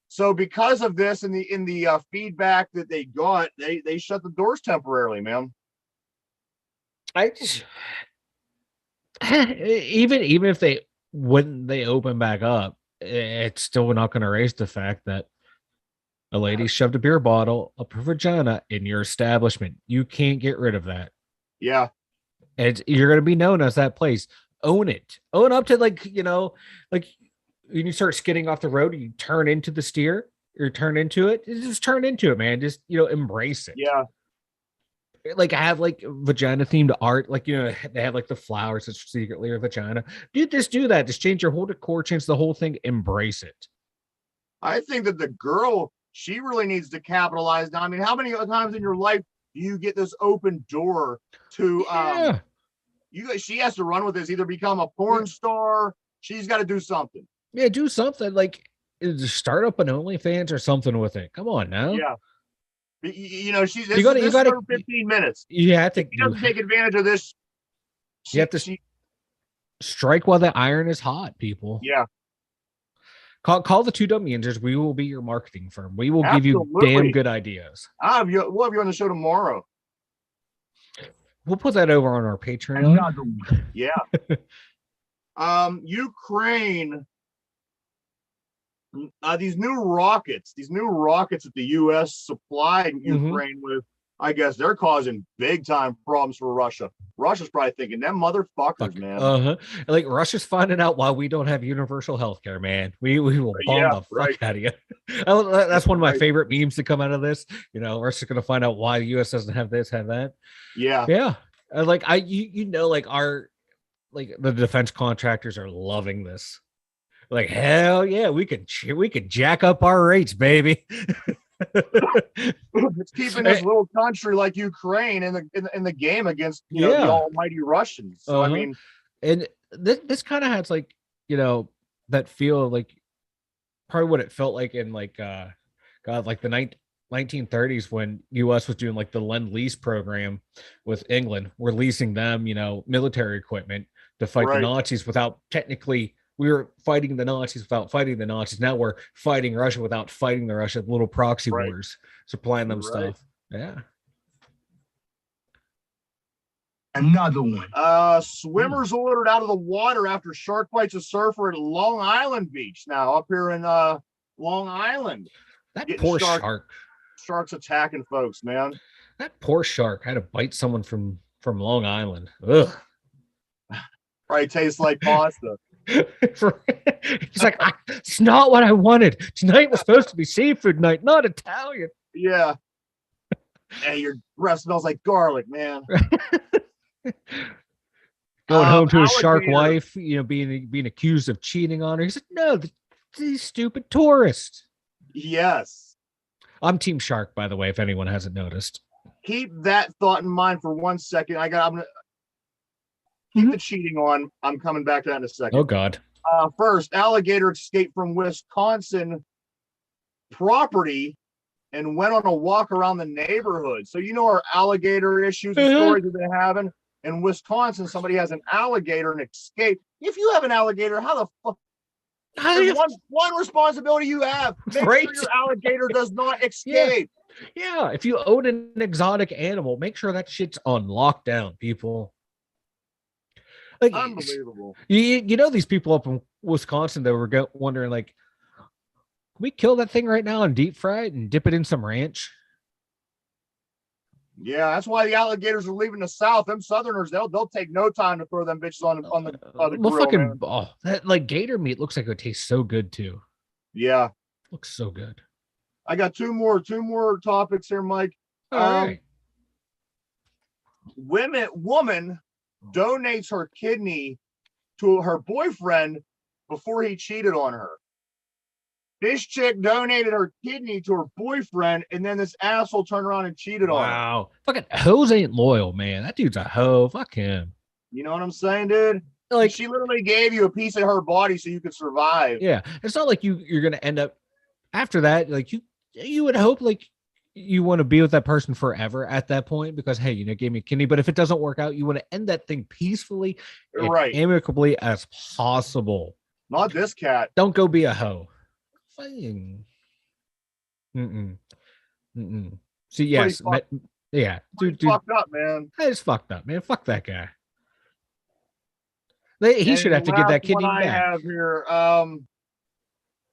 So because of this and the feedback that they got, they shut the doors temporarily, man. I just even if they open back up, it's still not going to erase the fact that a lady shoved a beer bottle up her vagina in your establishment. You can't get rid of that. Yeah. And you're going to be known as that place. Own it. Own up to like when you start skidding off the road, you turn into the steer or turn into it. Just turn into it, man. Just, embrace it. Yeah. Like have like vagina themed art. Like, they have like the flowers that secretly are vagina. Do that. Just change your whole decor, change the whole thing. Embrace it. I think that the girl, she really needs to capitalize now. I mean, how many times in your life do you get this open door to she has to run with this, either become a porn star, she's got to do something. Yeah, do something like start up an OnlyFans or something with it. Come on now. Yeah. She's you got 15 minutes. You have to. If she doesn't take advantage of this. You have to strike while the iron is hot, people. Yeah. Call the Two Dumb Yinzers. We will be your marketing firm. We will give you damn good ideas. We'll have you on the show tomorrow. We'll put that over on our Patreon. Yeah. Ukraine. These new rockets that the U.S. supplied Ukraine with, I guess they're causing big time problems for Russia. Russia's probably thinking, them motherfuckers, man. Like Russia's finding out why we don't have universal health care, man. We will bomb the fuck out of you. That's one of my favorite memes to come out of this. Russia's gonna find out why the U.S. doesn't have this, have that. Yeah. Yeah. Like our the defense contractors are loving this. Like, hell yeah, we could jack up our rates, baby. It's keeping this little country like Ukraine in the game against the almighty Russians. So I mean, and this kind of has like that feel like probably what it felt like in like the 1930s when U.S. was doing like the Lend-Lease program with England. We're leasing them military equipment to fight the Nazis without technically. We were fighting the Nazis without fighting the Nazis. Now we're fighting Russia without fighting the Russia. Little proxy wars, supplying them stuff. Yeah. Another one. Swimmers ordered out of the water after shark bites a surfer at Long Island Beach. Now up here in Long Island. That poor shark. Sharks attacking folks, man. That poor shark had to bite someone from Long Island. Ugh. Probably tastes like pasta. He's like, it's not what I wanted. Tonight was supposed to be seafood night, not Italian. Yeah. Hey, your breath smells like garlic, man. Going home to his shark wife, being accused of cheating on her. He's like, no, these stupid tourists. Yes. I'm Team Shark, by the way, if anyone hasn't noticed. Keep that thought in mind for 1 second. I'm gonna keep the cheating on. I'm coming back to that in a second. Oh, God. First, alligator escaped from Wisconsin property and went on a walk around the neighborhood. So our alligator issues and stories we've been having. In Wisconsin, somebody has an alligator and escaped. If you have an alligator, how the fuck? One responsibility you have. Make sure your alligator does not escape. Yeah, if you own an exotic animal, make sure that shit's on lockdown, people. Like, unbelievable. These people up in Wisconsin that were wondering, like, can we kill that thing right now and deep fry it and dip it in some ranch? Yeah, that's why the alligators are leaving the South. Them Southerners, they'll take no time to throw them bitches on the grill. That like gator meat looks like it would taste so good too. Yeah. Looks so good. I got two more topics here, Mike. All right. Woman donates her kidney to her boyfriend before he cheated on her. This chick donated her kidney to her boyfriend, and then this asshole turned around and cheated on her. Wow. Fucking hoes ain't loyal, man. That dude's a hoe. Fuck him. You know what I'm saying, dude? Like, she literally gave you a piece of her body so you could survive. Yeah. It's not like you're gonna end up after that, like you would hope like you want to be with that person forever at that point because hey, gave me a kidney. But if it doesn't work out, you want to end that thing peacefully and amicably as possible. Not this cat. Don't go be a hoe. Fine. See, yes, yeah, dude, fucked up, man. That is fucked up, man. Fuck that guy. He should have to get that kidney back. I have here,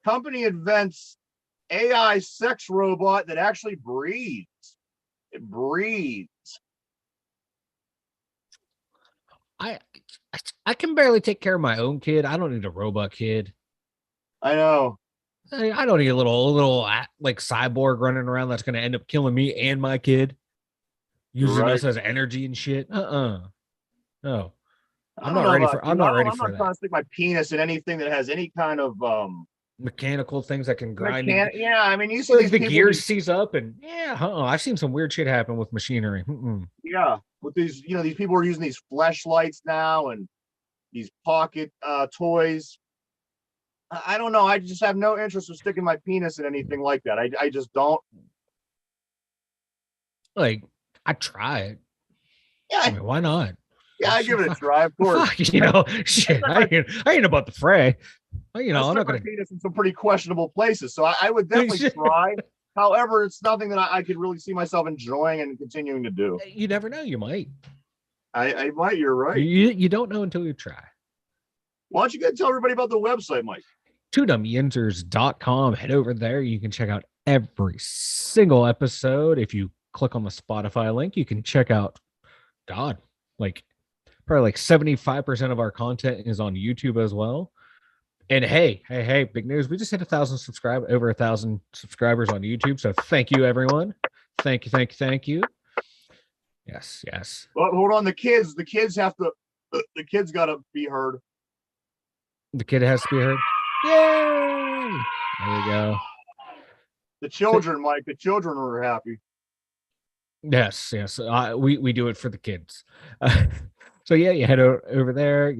company invents AI sex robot that actually breathes. It breathes. I can barely take care of my own kid. I don't need a robot kid. I know. I don't need a little like cyborg running around that's going to end up killing me and my kid, using us as energy and shit. No, I'm not ready for that. I'm not trying to stick my penis in anything that has any kind of mechanical things that can grind. Yeah, I mean, you see like the gears seize up, and I've seen some weird shit happen with machinery. Yeah, with these, these people are using these fleshlights now and these pocket toys. I don't know. I just have no interest in sticking my penis in anything like that. I just don't. Like, I try it. Yeah. I mean, why not? Yeah, I give it a try, of course. Shit. I ain't about the fray. I'm not gonna penis in some pretty questionable places, so I would definitely try. However, it's nothing that I could really see myself enjoying and continuing to do. You never know. You might. I might. You're right. You don't know until you try. Why don't you go tell everybody about the website, Mike? TwoDumbYinzers.com. Head over there. You can check out every single episode. If you click on the Spotify link, you can check out probably like 75% of our content is on YouTube as well. And hey, big news. We just hit over 1,000 subscribers on YouTube. So thank you, everyone. Thank you. Yes. Well, hold on. The kids got to be heard. The kid has to be heard. Yay! There we go. The children, Mike. The children are happy. Yes. We do it for the kids. So yeah, you head over there.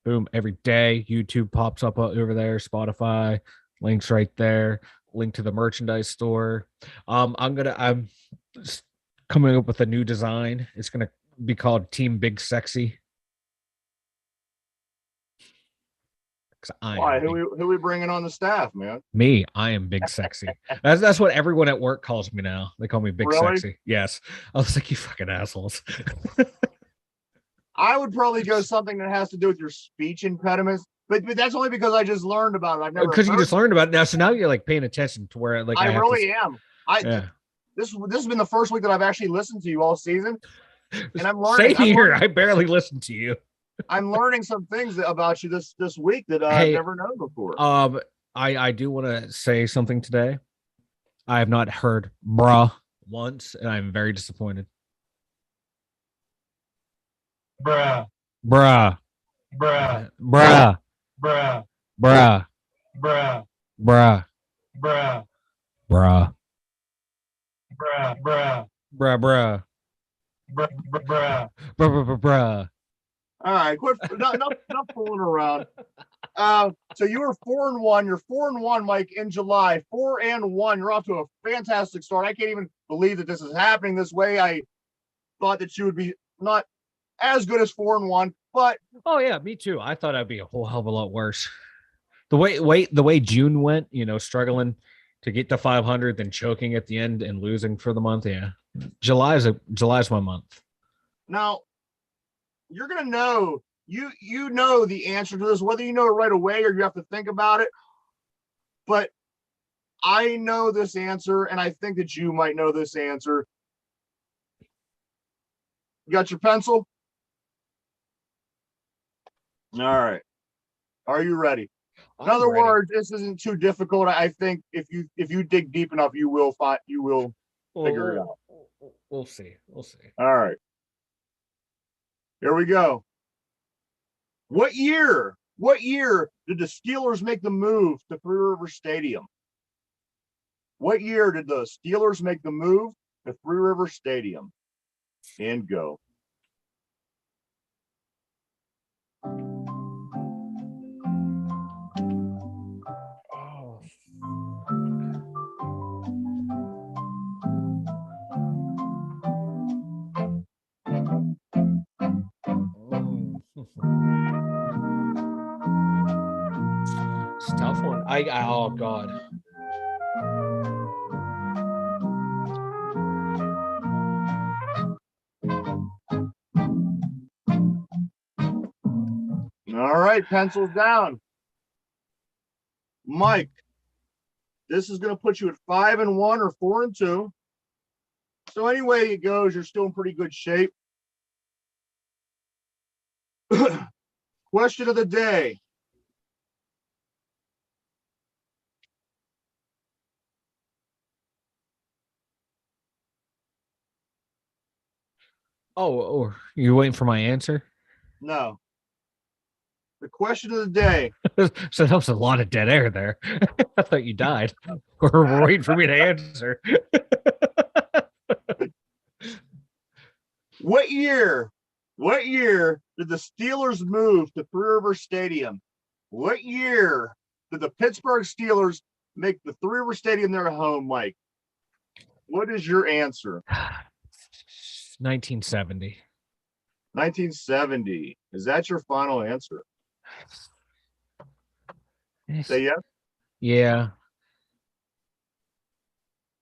Boom, every day. YouTube pops up over there. Spotify, links right there. Link to the merchandise store. I'm coming up with a new design. It's gonna be called Team Big Sexy. Why? Who we bringing on the staff, man? Me. I am Big Sexy. That's what everyone at work calls me now. They call me Big Sexy. Yes. I was like, you fucking assholes. I would probably go something that has to do with your speech impediments, but that's only because I just learned about it. I've never because you just learned about it now. So now you're like paying attention to where like I really am. This has been the first week that I've actually listened to you all season, and I'm learning. Same here. I barely listened to you. I'm learning some things about you this week that I've never known before. I do want to say something today. I have not heard bruh once, and I'm very disappointed. Bruh. Bruh. Bruh. Bruh. Bruh. Bruh. Bruh. Bruh. Bruh. Bruh. Bruh. Bruh. Bruh. Bruh. Bruh. Bruh. Bruh. All right, quit. Not fooling around. So you were 4-1. You're 4-1, Mike, in July. 4-1. You're off to a fantastic start. I can't even believe that this is happening this way. I thought that you would be not as good as 4-1, but oh yeah, me too. I thought I'd be a whole hell of a lot worse. The way June went, struggling to get to 500, then choking at the end and losing for the month. Yeah, July's my month. Now, you're gonna know you know the answer to this, whether you know it right away or you have to think about it. But I know this answer, and I think that you might know this answer. You got your pencil? All right. Are you ready? In other words, this isn't too difficult. I think if you dig deep enough, you will figure it out. We'll see. We'll see. All right. Here we go. What year did the Steelers make the move to Three River Stadium? What year did the Steelers make the move to Three River Stadium? And go. Oh. It's a tough one. Oh God. All right, pencils down. Mike, this is going to put you at 5-1 or 4-2. So anyway it goes, you're still in pretty good shape. Question of the day. Oh, you're waiting for my answer? No. The question of the day. So that was a lot of dead air there. I thought you died. Or were waiting for me to answer. What year did the Steelers move to Three River Stadium? What year did the Pittsburgh Steelers make the Three River Stadium their home, Mike? What is your answer? 1970. 1970. Is that your final answer? Say yes. Yeah.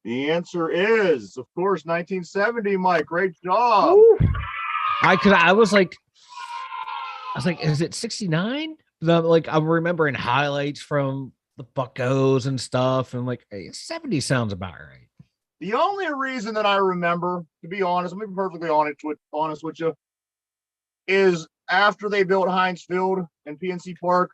The answer is, of course, 1970, Mike. Great job. Ooh. I was like, is it 69? I'm remembering highlights from the Buccos and stuff, and like 70 sounds about right. The only reason that I remember, to be honest, I'm going to be perfectly honest with you, is after they built Heinz Field and PNC Park,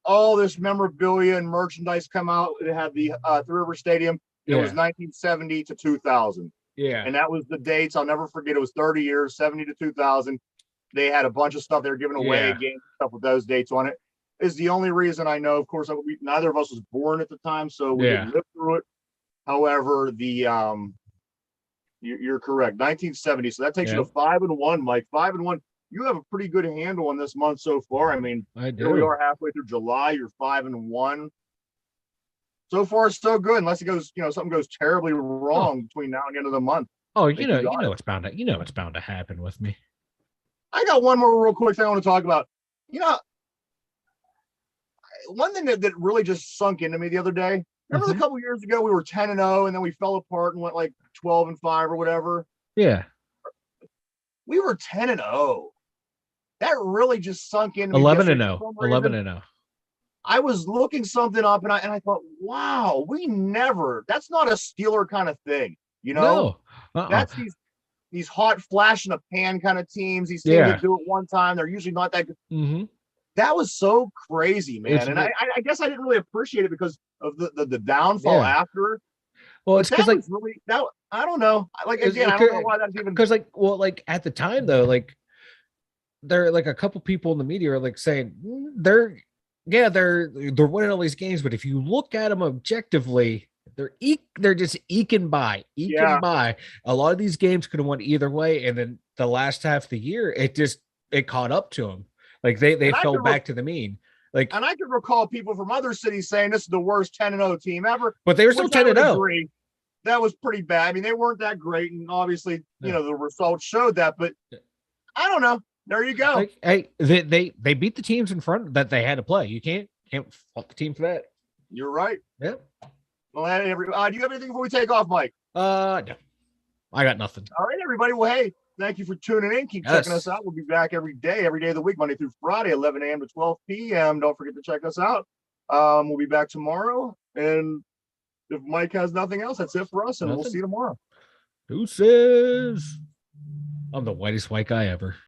all this memorabilia and merchandise come out. It had the Three River Stadium. It was 1970 to 2000. Yeah. And that was the dates. I'll never forget. It was 30 years, 70 to 2000. They had a bunch of stuff they were giving away, games, stuff with those dates on it. Is the only reason I know. Of course, neither of us was born at the time, so we didn't live through it. However, you're correct. 1970. So that takes you to 5-1, Mike. 5-1. You have a pretty good handle on this month so far. I mean, here we are halfway through July. You're 5-1. So far, so good. Unless it goes, something goes terribly wrong between now and the end of the month. Oh, you know it's bound to happen with me. I got one more real quick thing I want to talk about. One thing that really just sunk into me the other day. Remember a couple years ago we were 10-0 and then we fell apart and went like 12-5 or whatever. Yeah. We were 10-0. That really just sunk in. 11-0. 11-0. I was looking something up and I thought, wow, that's not a Steeler kind of thing, No. That's these hot flash in a pan kind of teams. These teams that do it one time, they're usually not that good. Mm-hmm. That was so crazy, man. I guess I didn't really appreciate it because of the downfall after. Well, it's because I don't know. Like again, I don't know why that's even because at the time though, there are like a couple people in the media are like saying they're winning all these games, but if you look at them objectively, they're just eking by. A lot of these games could have won either way, and then the last half of the year, it caught up to them. Like they fell back to the mean. Like, and I can recall people from other cities saying this is the worst 10-0 team ever, but they were still 10-0. That was pretty bad. I mean, they weren't that great, and obviously, the results showed that. But I don't know. There you go. Like, hey, they beat the teams in front that they had to play. You can't fault the team for that. You're right. Yeah. Well, do you have anything before we take off, Mike? No. I got nothing. All right, everybody. Well, hey, thank you for tuning in. Keep checking us out. We'll be back every day of the week, Monday through Friday, 11 a.m. to 12 p.m. Don't forget to check us out. We'll be back tomorrow. And if Mike has nothing else, that's it for us. And we'll see you tomorrow. Deuces. I'm the whitest white guy ever.